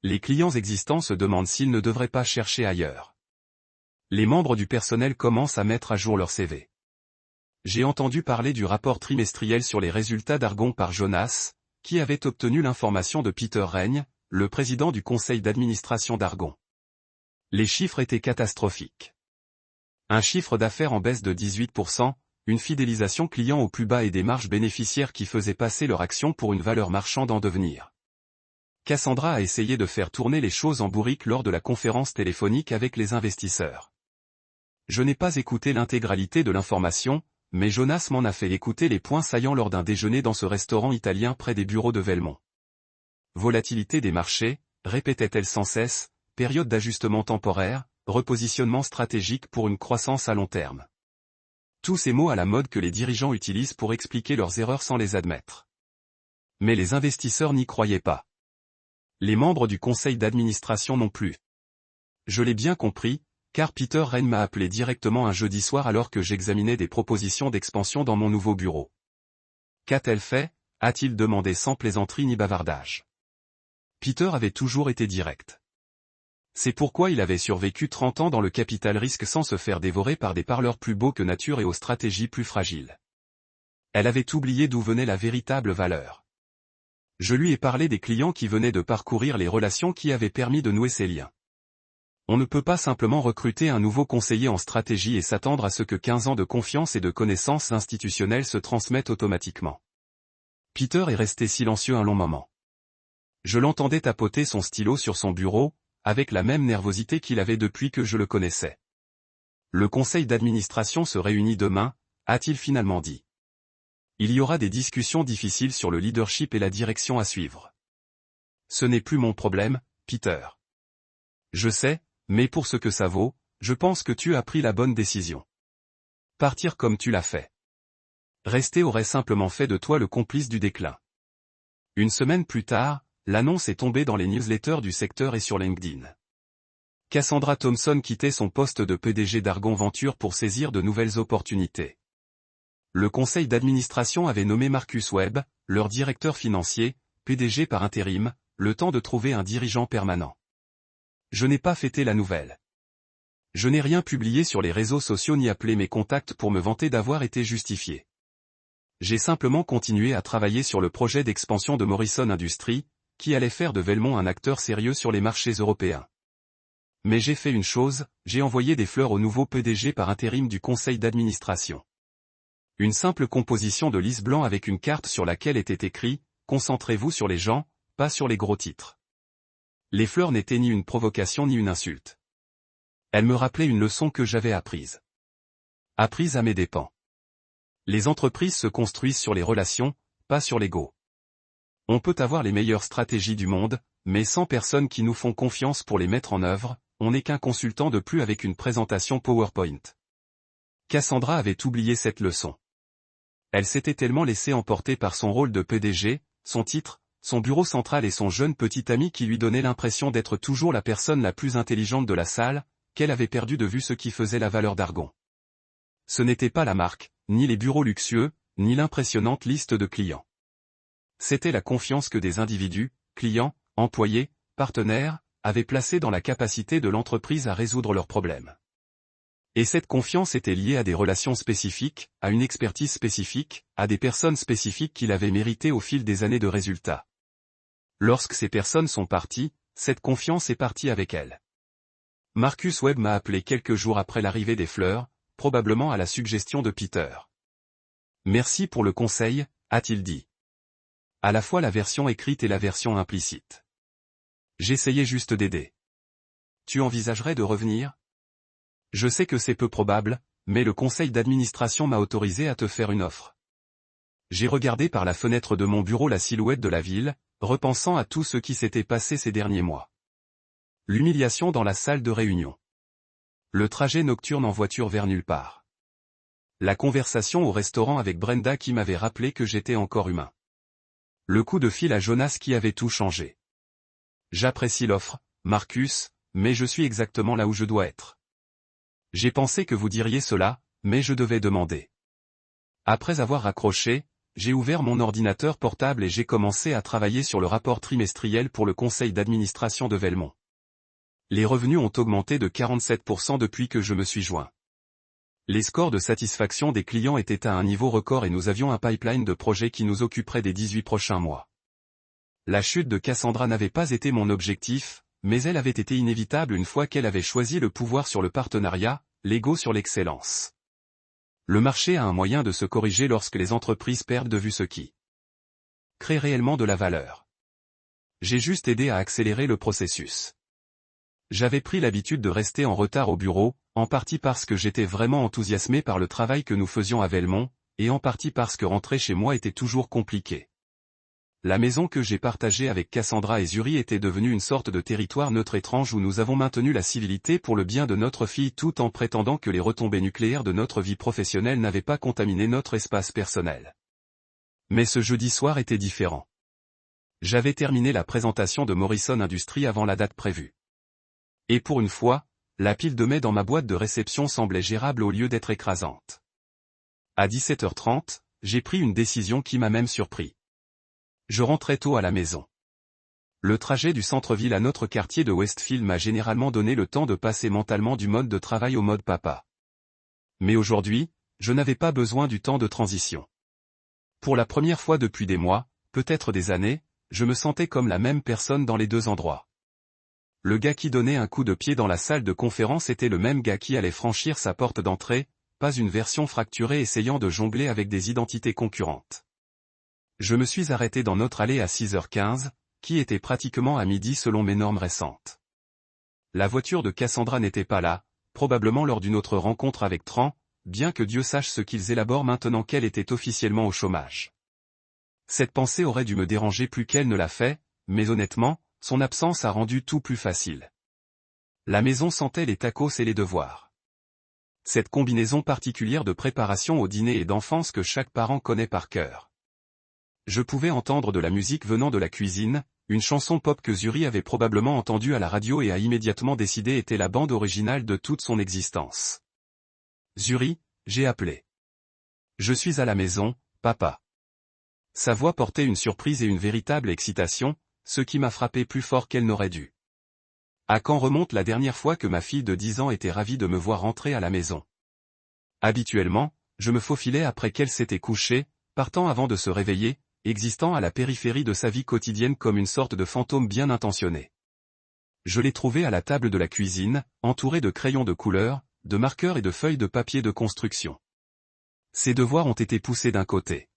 Les clients existants se demandent s'ils ne devraient pas chercher ailleurs. Les membres du personnel commencent à mettre à jour leur CV. J'ai entendu parler du rapport trimestriel sur les résultats d'Argon par Jonas, qui avait obtenu l'information de Peter Reigne, le président du conseil d'administration d'Argon. Les chiffres étaient catastrophiques. Un chiffre d'affaires en baisse de 18%, une fidélisation client au plus bas et des marges bénéficiaires qui faisaient passer leur action pour une valeur marchande en devenir. Cassandra a essayé de faire tourner les choses en bourrique lors de la conférence téléphonique avec les investisseurs. Je n'ai pas écouté l'intégralité de l'information, mais Jonas m'en a fait écouter les points saillants lors d'un déjeuner dans ce restaurant italien près des bureaux de Velmont. Volatilité des marchés, répétait-elle sans cesse, période d'ajustement temporaire, repositionnement stratégique pour une croissance à long terme. Tous ces mots à la mode que les dirigeants utilisent pour expliquer leurs erreurs sans les admettre. Mais les investisseurs n'y croyaient pas. Les membres du conseil d'administration non plus. Je l'ai bien compris, car Peter Rein m'a appelé directement un jeudi soir alors que j'examinais des propositions d'expansion dans mon nouveau bureau. Qu'a-t-elle fait? A-t-il demandé sans plaisanterie ni bavardage. Peter avait toujours été direct. C'est pourquoi il avait survécu 30 ans dans le capital risque sans se faire dévorer par des parleurs plus beaux que nature et aux stratégies plus fragiles. Elle avait oublié d'où venait la véritable valeur. Je lui ai parlé des clients qui venaient de parcourir les relations qui avaient permis de nouer ces liens. On ne peut pas simplement recruter un nouveau conseiller en stratégie et s'attendre à ce que 15 ans de confiance et de connaissances institutionnelles se transmettent automatiquement. Peter est resté silencieux un long moment. Je l'entendais tapoter son stylo sur son bureau, avec la même nervosité qu'il avait depuis que je le connaissais. Le conseil d'administration se réunit demain, a-t-il finalement dit. Il y aura des discussions difficiles sur le leadership et la direction à suivre. Ce n'est plus mon problème, Peter. Je sais, mais pour ce que ça vaut, je pense que tu as pris la bonne décision. Partir comme tu l'as fait. Rester aurait simplement fait de toi le complice du déclin. Une semaine plus tard, l'annonce est tombée dans les newsletters du secteur et sur LinkedIn. Cassandra Thompson quittait son poste de PDG d'Argon Venture pour saisir de nouvelles opportunités. Le conseil d'administration avait nommé Marcus Webb, leur directeur financier, PDG par intérim, le temps de trouver un dirigeant permanent. Je n'ai pas fêté la nouvelle. Je n'ai rien publié sur les réseaux sociaux ni appelé mes contacts pour me vanter d'avoir été justifié. J'ai simplement continué à travailler sur le projet d'expansion de Morrison Industries, qui allait faire de Velmont un acteur sérieux sur les marchés européens. Mais j'ai fait une chose, j'ai envoyé des fleurs au nouveau PDG par intérim du conseil d'administration. Une simple composition de lisse blanc avec une carte sur laquelle était écrit « Concentrez-vous sur les gens, pas sur les gros titres ». Les fleurs n'étaient ni une provocation ni une insulte. Elles me rappelaient une leçon que j'avais apprise. Apprise à mes dépens. Les entreprises se construisent sur les relations, pas sur l'ego. On peut avoir les meilleures stratégies du monde, mais sans personnes qui nous font confiance pour les mettre en œuvre, on n'est qu'un consultant de plus avec une présentation PowerPoint. Cassandra avait oublié cette leçon. Elle s'était tellement laissée emporter par son rôle de PDG, son titre, son bureau central et son jeune petit ami qui lui donnait l'impression d'être toujours la personne la plus intelligente de la salle, qu'elle avait perdu de vue ce qui faisait la valeur d'Argon. Ce n'était pas la marque, ni les bureaux luxueux, ni l'impressionnante liste de clients. C'était la confiance que des individus, clients, employés, partenaires, avaient placée dans la capacité de l'entreprise à résoudre leurs problèmes. Et cette confiance était liée à des relations spécifiques, à une expertise spécifique, à des personnes spécifiques qu'il avait méritées au fil des années de résultats. Lorsque ces personnes sont parties, cette confiance est partie avec elles. Marcus Webb m'a appelé quelques jours après l'arrivée des fleurs, probablement à la suggestion de Peter. Merci pour le conseil, a-t-il dit. À la fois la version écrite et la version implicite. J'essayais juste d'aider. Tu envisagerais de revenir? Je sais que c'est peu probable, mais le conseil d'administration m'a autorisé à te faire une offre. J'ai regardé par la fenêtre de mon bureau la silhouette de la ville, repensant à tout ce qui s'était passé ces derniers mois. L'humiliation dans la salle de réunion. Le trajet nocturne en voiture vers nulle part. La conversation au restaurant avec Brenda qui m'avait rappelé que j'étais encore humain. Le coup de fil à Jonas qui avait tout changé. J'apprécie l'offre, Marcus, mais je suis exactement là où je dois être. J'ai pensé que vous diriez cela, mais je devais demander. Après avoir raccroché, j'ai ouvert mon ordinateur portable et j'ai commencé à travailler sur le rapport trimestriel pour le conseil d'administration de Velmont. Les revenus ont augmenté de 47% depuis que je me suis joint. Les scores de satisfaction des clients étaient à un niveau record et nous avions un pipeline de projets qui nous occuperait des 18 prochains mois. La chute de Cassandra n'avait pas été mon objectif, mais elle avait été inévitable une fois qu'elle avait choisi le pouvoir sur le partenariat, l'ego sur l'excellence. Le marché a un moyen de se corriger lorsque les entreprises perdent de vue ce qui crée réellement de la valeur. J'ai juste aidé à accélérer le processus. J'avais pris l'habitude de rester en retard au bureau, en partie parce que j'étais vraiment enthousiasmé par le travail que nous faisions à Velmont, et en partie parce que rentrer chez moi était toujours compliqué. La maison que j'ai partagée avec Cassandra et Zuri était devenue une sorte de territoire neutre étrange où nous avons maintenu la civilité pour le bien de notre fille tout en prétendant que les retombées nucléaires de notre vie professionnelle n'avaient pas contaminé notre espace personnel. Mais ce jeudi soir était différent. J'avais terminé la présentation de Morrison Industries avant la date prévue. Et pour une fois, la pile de mets dans ma boîte de réception semblait gérable au lieu d'être écrasante. À 17h30, j'ai pris une décision qui m'a même surpris. Je rentrais tôt à la maison. Le trajet du centre-ville à notre quartier de Westfield m'a généralement donné le temps de passer mentalement du mode de travail au mode papa. Mais aujourd'hui, je n'avais pas besoin du temps de transition. Pour la première fois depuis des mois, peut-être des années, je me sentais comme la même personne dans les deux endroits. Le gars qui donnait un coup de pied dans la salle de conférence était le même gars qui allait franchir sa porte d'entrée, pas une version fracturée essayant de jongler avec des identités concurrentes. Je me suis arrêté dans notre allée à 6h15, qui était pratiquement à midi selon mes normes récentes. La voiture de Cassandra n'était pas là, probablement lors d'une autre rencontre avec Tran, bien que Dieu sache ce qu'ils élaborent maintenant qu'elle était officiellement au chômage. Cette pensée aurait dû me déranger plus qu'elle ne l'a fait, mais honnêtement, son absence a rendu tout plus facile. La maison sentait les tacos et les devoirs. Cette combinaison particulière de préparation au dîner et d'enfance que chaque parent connaît par cœur. Je pouvais entendre de la musique venant de la cuisine, une chanson pop que Zuri avait probablement entendue à la radio et a immédiatement décidé était la bande originale de toute son existence. Zuri, j'ai appelé. Je suis à la maison, papa. Sa voix portait une surprise et une véritable excitation, ce qui m'a frappé plus fort qu'elle n'aurait dû. À quand remonte la dernière fois que ma fille de 10 ans était ravie de me voir rentrer à la maison? Habituellement, je me faufilais après qu'elle s'était couchée, partant avant de se réveiller, existant à la périphérie de sa vie quotidienne comme une sorte de fantôme bien intentionné. Je l'ai trouvée à la table de la cuisine, entourée de crayons de couleur, de marqueurs et de feuilles de papier de construction. Ses devoirs ont été poussés d'un côté.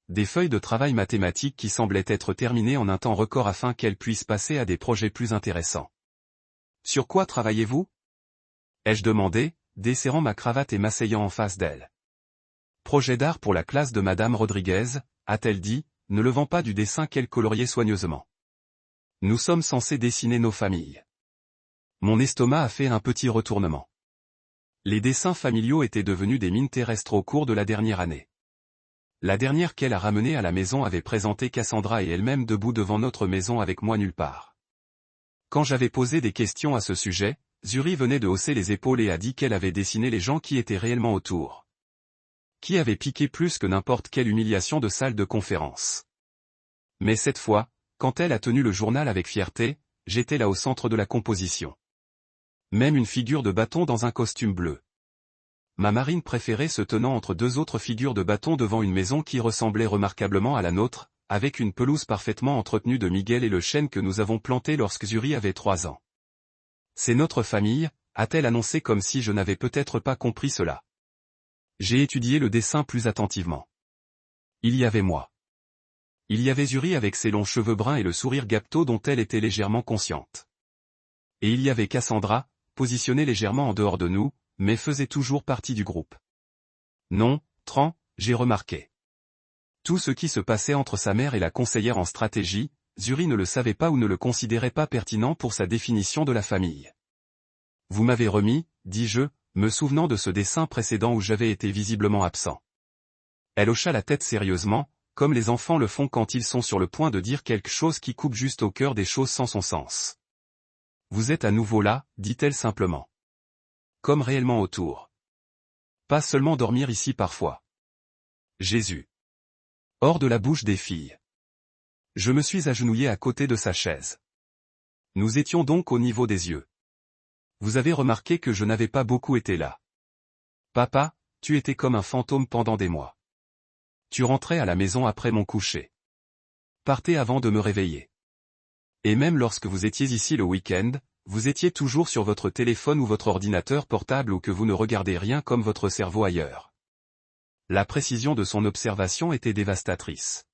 Des feuilles de travail mathématiques qui semblaient être terminées en un temps record afin qu'elle puisse passer à des projets plus intéressants. Sur quoi travaillez-vous? Ai-je demandé, desserrant ma cravate et m'asseyant en face d'elle. Projet d'art pour la classe de Madame Rodriguez, a-t-elle dit, ne levant pas du dessin qu'elle coloriait soigneusement. Nous sommes censés dessiner nos familles. Mon estomac a fait un petit retournement. Les dessins familiaux étaient devenus des mines terrestres au cours de la dernière année. La dernière qu'elle a ramenée à la maison avait présenté Cassandra et elle-même debout devant notre maison avec moi nulle part. Quand j'avais posé des questions à ce sujet, Zuri venait de hausser les épaules et a dit qu'elle avait dessiné les gens qui étaient réellement autour. Qui avait piqué plus que n'importe quelle humiliation de salle de conférence. Mais cette fois, quand elle a tenu le journal avec fierté, j'étais là au centre de la composition. Même une figure de bâton dans un costume bleu. Ma marine préférée se tenant entre deux autres figures de bâton devant une maison qui ressemblait remarquablement à la nôtre, avec une pelouse parfaitement entretenue de Miguel et le chêne que nous avons planté lorsque Zuri avait 3 ans. C'est notre famille, a-t-elle annoncé comme si je n'avais peut-être pas compris cela. J'ai étudié le dessin plus attentivement. Il y avait moi. Il y avait Zuri avec ses longs cheveux bruns et le sourire gapto dont elle était légèrement consciente. Et il y avait Cassandra, positionnée légèrement en dehors de nous, mais faisait toujours partie du groupe. Non, Tran, j'ai remarqué. Tout ce qui se passait entre sa mère et la conseillère en stratégie, Zuri ne le savait pas ou ne le considérait pas pertinent pour sa définition de la famille. Vous m'avez remis, dis-je, me souvenant de ce dessin précédent où j'avais été visiblement absent. Elle hocha la tête sérieusement, comme les enfants le font quand ils sont sur le point de dire quelque chose qui coupe juste au cœur des choses sans son sens. Vous êtes à nouveau là, dit-elle simplement. Comme réellement autour. Pas seulement dormir ici parfois. Jésus. Hors de la bouche des filles. Je me suis agenouillé à côté de sa chaise. Nous étions donc au niveau des yeux. Vous avez remarqué que je n'avais pas beaucoup été là. Papa, tu étais comme un fantôme pendant des mois. Tu rentrais à la maison après mon coucher. Partez avant de me réveiller. Et même lorsque vous étiez ici le week-end, vous étiez toujours sur votre téléphone ou votre ordinateur portable ou que vous ne regardez rien comme votre cerveau ailleurs. La précision de son observation était dévastatrice.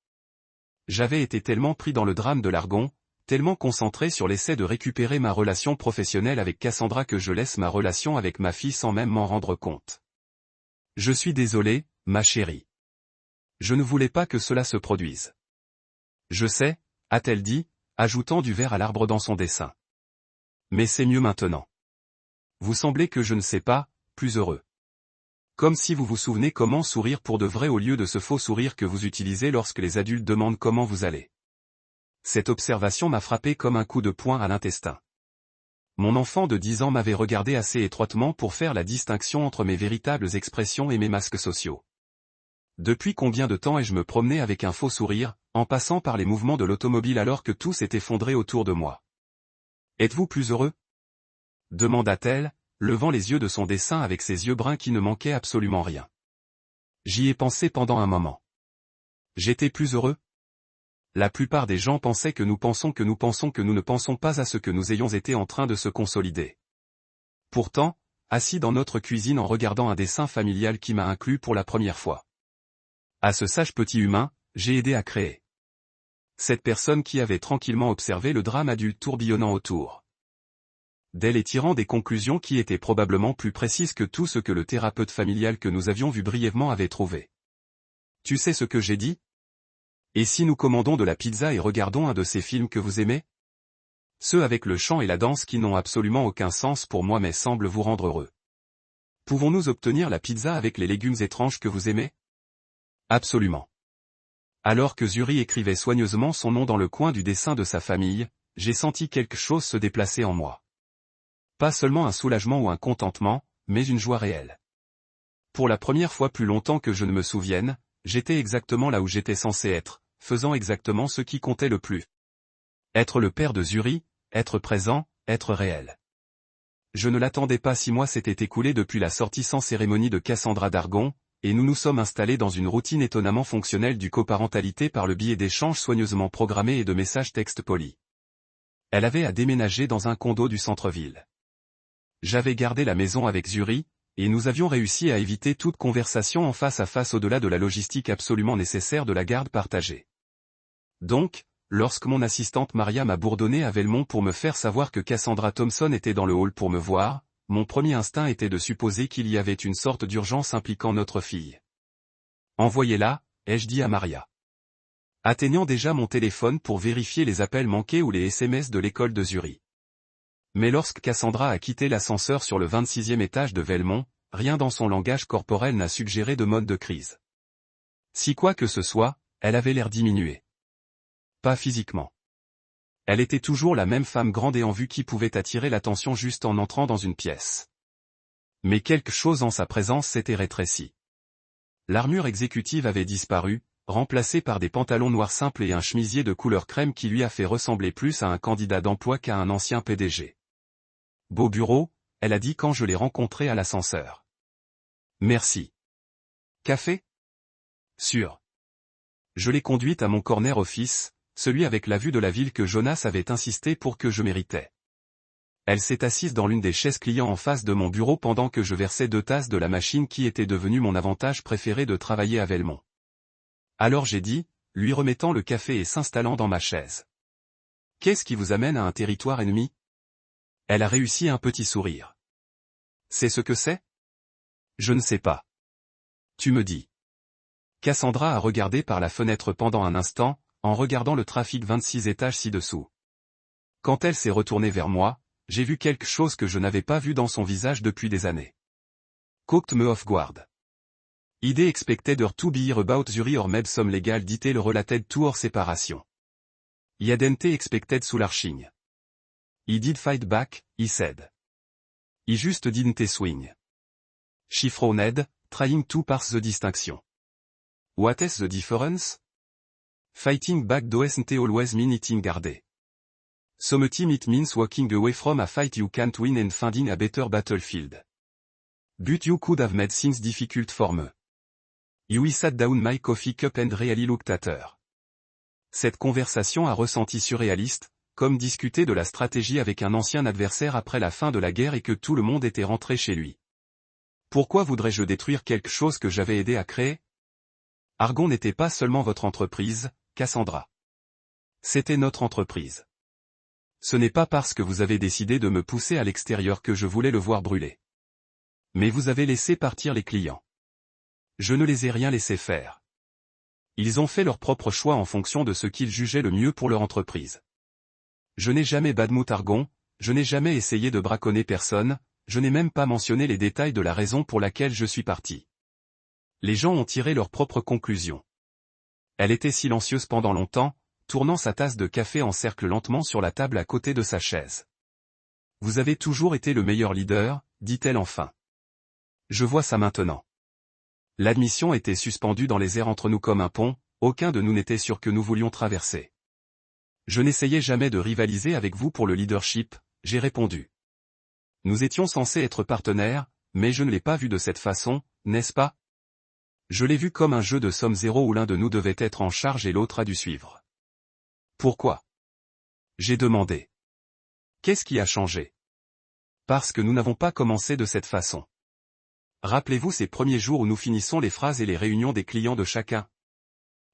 J'avais été tellement pris dans le drame de l'Argon, tellement concentré sur l'essai de récupérer ma relation professionnelle avec Cassandra que je laisse ma relation avec ma fille sans même m'en rendre compte. Je suis désolé, ma chérie. Je ne voulais pas que cela se produise. Je sais, a-t-elle dit, ajoutant du verre à l'arbre dans son dessin. Mais c'est mieux maintenant. Vous semblez que je ne sais pas, plus heureux. Comme si vous vous souvenez comment sourire pour de vrai au lieu de ce faux sourire que vous utilisez lorsque les adultes demandent comment vous allez. Cette observation m'a frappé comme un coup de poing à l'intestin. Mon enfant de 10 ans m'avait regardé assez étroitement pour faire la distinction entre mes véritables expressions et mes masques sociaux. Depuis combien de temps ai-je me promené avec un faux sourire, en passant par les mouvements de l'automobile alors que tout s'est effondré autour de moi? Êtes-vous plus heureux? Demanda-t-elle, levant les yeux de son dessin avec ses yeux bruns qui ne manquaient absolument rien. J'y ai pensé pendant un moment. J'étais plus heureux? La plupart des gens pensaient que nous pensons que nous pensons que nous ne pensons pas à ce que nous ayons été en train de se consolider. Pourtant, assis dans notre cuisine en regardant un dessin familial qui m'a inclus pour la première fois. À ce sage petit humain, j'ai aidé à créer. Cette personne qui avait tranquillement observé le drame adulte tourbillonnant autour d'elle et tirant des conclusions qui étaient probablement plus précises que tout ce que le thérapeute familial que nous avions vu brièvement avait trouvé. Tu sais ce que j'ai dit? Et si nous commandons de la pizza et regardons un de ces films que vous aimez? Ceux avec le chant et la danse qui n'ont absolument aucun sens pour moi mais semblent vous rendre heureux. Pouvons-nous obtenir la pizza avec les légumes étranges que vous aimez? Absolument. Alors que Zuri écrivait soigneusement son nom dans le coin du dessin de sa famille, j'ai senti quelque chose se déplacer en moi. Pas seulement un soulagement ou un contentement, mais une joie réelle. Pour la première fois plus longtemps que je ne me souvienne, j'étais exactement là où j'étais censé être, faisant exactement ce qui comptait le plus. Être le père de Zuri, être présent, être réel. Je ne l'attendais pas 6 mois s'étaient écoulés depuis la sortie sans cérémonie de Cassandra d'Argon, et nous nous sommes installés dans une routine étonnamment fonctionnelle du coparentalité par le biais d'échanges soigneusement programmés et de messages textes polis. Elle avait à déménager dans un condo du centre-ville. J'avais gardé la maison avec Zuri, et nous avions réussi à éviter toute conversation en face à face au-delà de la logistique absolument nécessaire de la garde partagée. Donc, lorsque mon assistante Maria m'a bourdonné à Velmont pour me faire savoir que Cassandra Thompson était dans le hall pour me voir, mon premier instinct était de supposer qu'il y avait une sorte d'urgence impliquant notre fille. Envoyez-la, ai-je dit à Maria. Atteignant déjà mon téléphone pour vérifier les appels manqués ou les SMS de l'école de Zuri. Mais lorsque Cassandra a quitté l'ascenseur sur le 26e étage de Velmont, rien dans son langage corporel n'a suggéré de mode de crise. Si quoi que ce soit, elle avait l'air diminuée. Pas physiquement. Elle était toujours la même femme grande et en vue qui pouvait attirer l'attention juste en entrant dans une pièce. Mais quelque chose en sa présence s'était rétréci. L'armure exécutive avait disparu, remplacée par des pantalons noirs simples et un chemisier de couleur crème qui lui a fait ressembler plus à un candidat d'emploi qu'à un ancien PDG. Beau bureau, elle a dit quand je l'ai rencontré à l'ascenseur. Merci. Café? Sûr. Je l'ai conduite à mon corner office, celui avec la vue de la ville que Jonas avait insisté pour que je méritais. Elle s'est assise dans l'une des chaises clients en face de mon bureau pendant que je versais 2 tasses de la machine qui était devenue mon avantage préféré de travailler à Velmont. Alors j'ai dit, lui remettant le café et s'installant dans ma chaise. Qu'est-ce qui vous amène à un territoire ennemi? Elle a réussi un petit sourire. C'est ce que c'est? Je ne sais pas. Tu me dis. Cassandra a regardé par la fenêtre pendant un instant, en regardant le trafic 26 étages ci-dessous. Quand elle s'est retournée vers moi, j'ai vu quelque chose que je n'avais pas vu dans son visage depuis des années. Caught me off guard. Idée expected her to be here about Zuri or maybe some legal detail related to our separation. I hadn't expected sulashing. He did fight back, he said. He just didn't swing. She frowned, trying to parse the distinction. What is the difference? Fighting back doesn't always mean hitting hard. Sometimes it means walking away from a fight you can't win and finding a better battlefield. But you could have made things difficult for me. We sat down my coffee cup and really looked at her. Cette conversation a ressenti surréaliste, comme discuter de la stratégie avec un ancien adversaire après la fin de la guerre et que tout le monde était rentré chez lui. Pourquoi voudrais-je détruire quelque chose que j'avais aidé à créer? Argon n'était pas seulement votre entreprise, Cassandra. C'était notre entreprise. Ce n'est pas parce que vous avez décidé de me pousser à l'extérieur que je voulais le voir brûler. Mais vous avez laissé partir les clients. Je ne les ai rien laissé faire. Ils ont fait leur propre choix en fonction de ce qu'ils jugeaient le mieux pour leur entreprise. Je n'ai jamais badmouth Argon, je n'ai jamais essayé de braconner personne, je n'ai même pas mentionné les détails de la raison pour laquelle je suis parti. Les gens ont tiré leurs propres conclusions. Elle était silencieuse pendant longtemps, tournant sa tasse de café en cercle lentement sur la table à côté de sa chaise. Vous avez toujours été le meilleur leader, dit-elle enfin. Je vois ça maintenant. L'admission était suspendue dans les airs entre nous comme un pont, aucun de nous n'était sûr que nous voulions traverser. Je n'essayais jamais de rivaliser avec vous pour le leadership, j'ai répondu. Nous étions censés être partenaires, mais je ne l'ai pas vu de cette façon, n'est-ce pas? Je l'ai vu comme un jeu de somme zéro où l'un de nous devait être en charge et l'autre a dû suivre. Pourquoi? J'ai demandé. Qu'est-ce qui a changé? Parce que nous n'avons pas commencé de cette façon. Rappelez-vous ces premiers jours où nous finissons les phrases et les réunions des clients de chacun.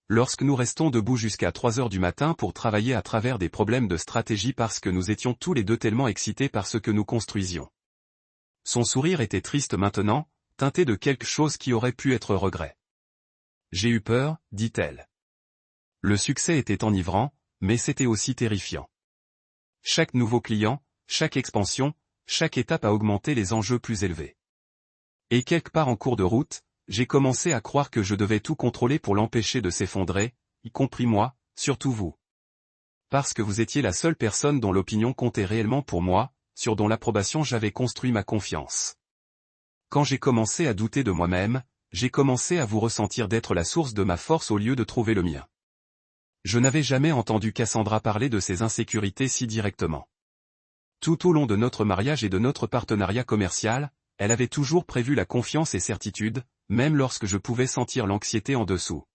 Lorsque nous restons debout jusqu'à 3 heures du matin pour travailler à travers des problèmes de stratégie parce que nous étions tous les deux tellement excités par ce que nous construisions. Son sourire était triste maintenant, teinté de quelque chose qui aurait pu être regret. J'ai eu peur, dit-elle. Le succès était enivrant, mais c'était aussi terrifiant. Chaque nouveau client, chaque expansion, chaque étape a augmenté les enjeux plus élevés. Et quelque part en cours de route, j'ai commencé à croire que je devais tout contrôler pour l'empêcher de s'effondrer, y compris moi, surtout vous. Parce que vous étiez la seule personne dont l'opinion comptait réellement pour moi, sur dont l'approbation j'avais construit ma confiance. Quand j'ai commencé à douter de moi-même, j'ai commencé à vous ressentir d'être la source de ma force au lieu de trouver le mien. Je n'avais jamais entendu Cassandra parler de ses insécurités si directement. Tout au long de notre mariage et de notre partenariat commercial, elle avait toujours prévu la confiance et certitude, même lorsque je pouvais sentir l'anxiété en dessous.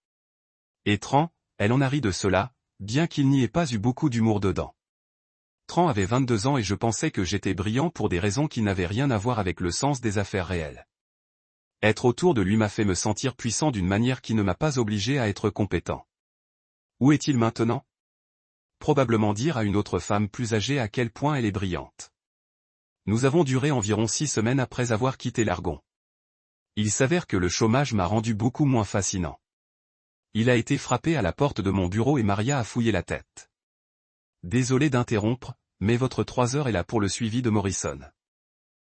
Et Tran, elle en a ri de cela, bien qu'il n'y ait pas eu beaucoup d'humour dedans. Tran avait 22 ans et je pensais que j'étais brillant pour des raisons qui n'avaient rien à voir avec le sens des affaires réelles. Être autour de lui m'a fait me sentir puissant d'une manière qui ne m'a pas obligé à être compétent. Où est-il maintenant? Probablement dire à une autre femme plus âgée à quel point elle est brillante. Nous avons duré environ 6 semaines après avoir quitté l'Argon. Il s'avère que le chômage m'a rendu beaucoup moins fascinant. Il a été frappé à la porte de mon bureau et Maria a fouillé la tête. Désolé d'interrompre, mais votre 3 heures est là pour le suivi de Morrison.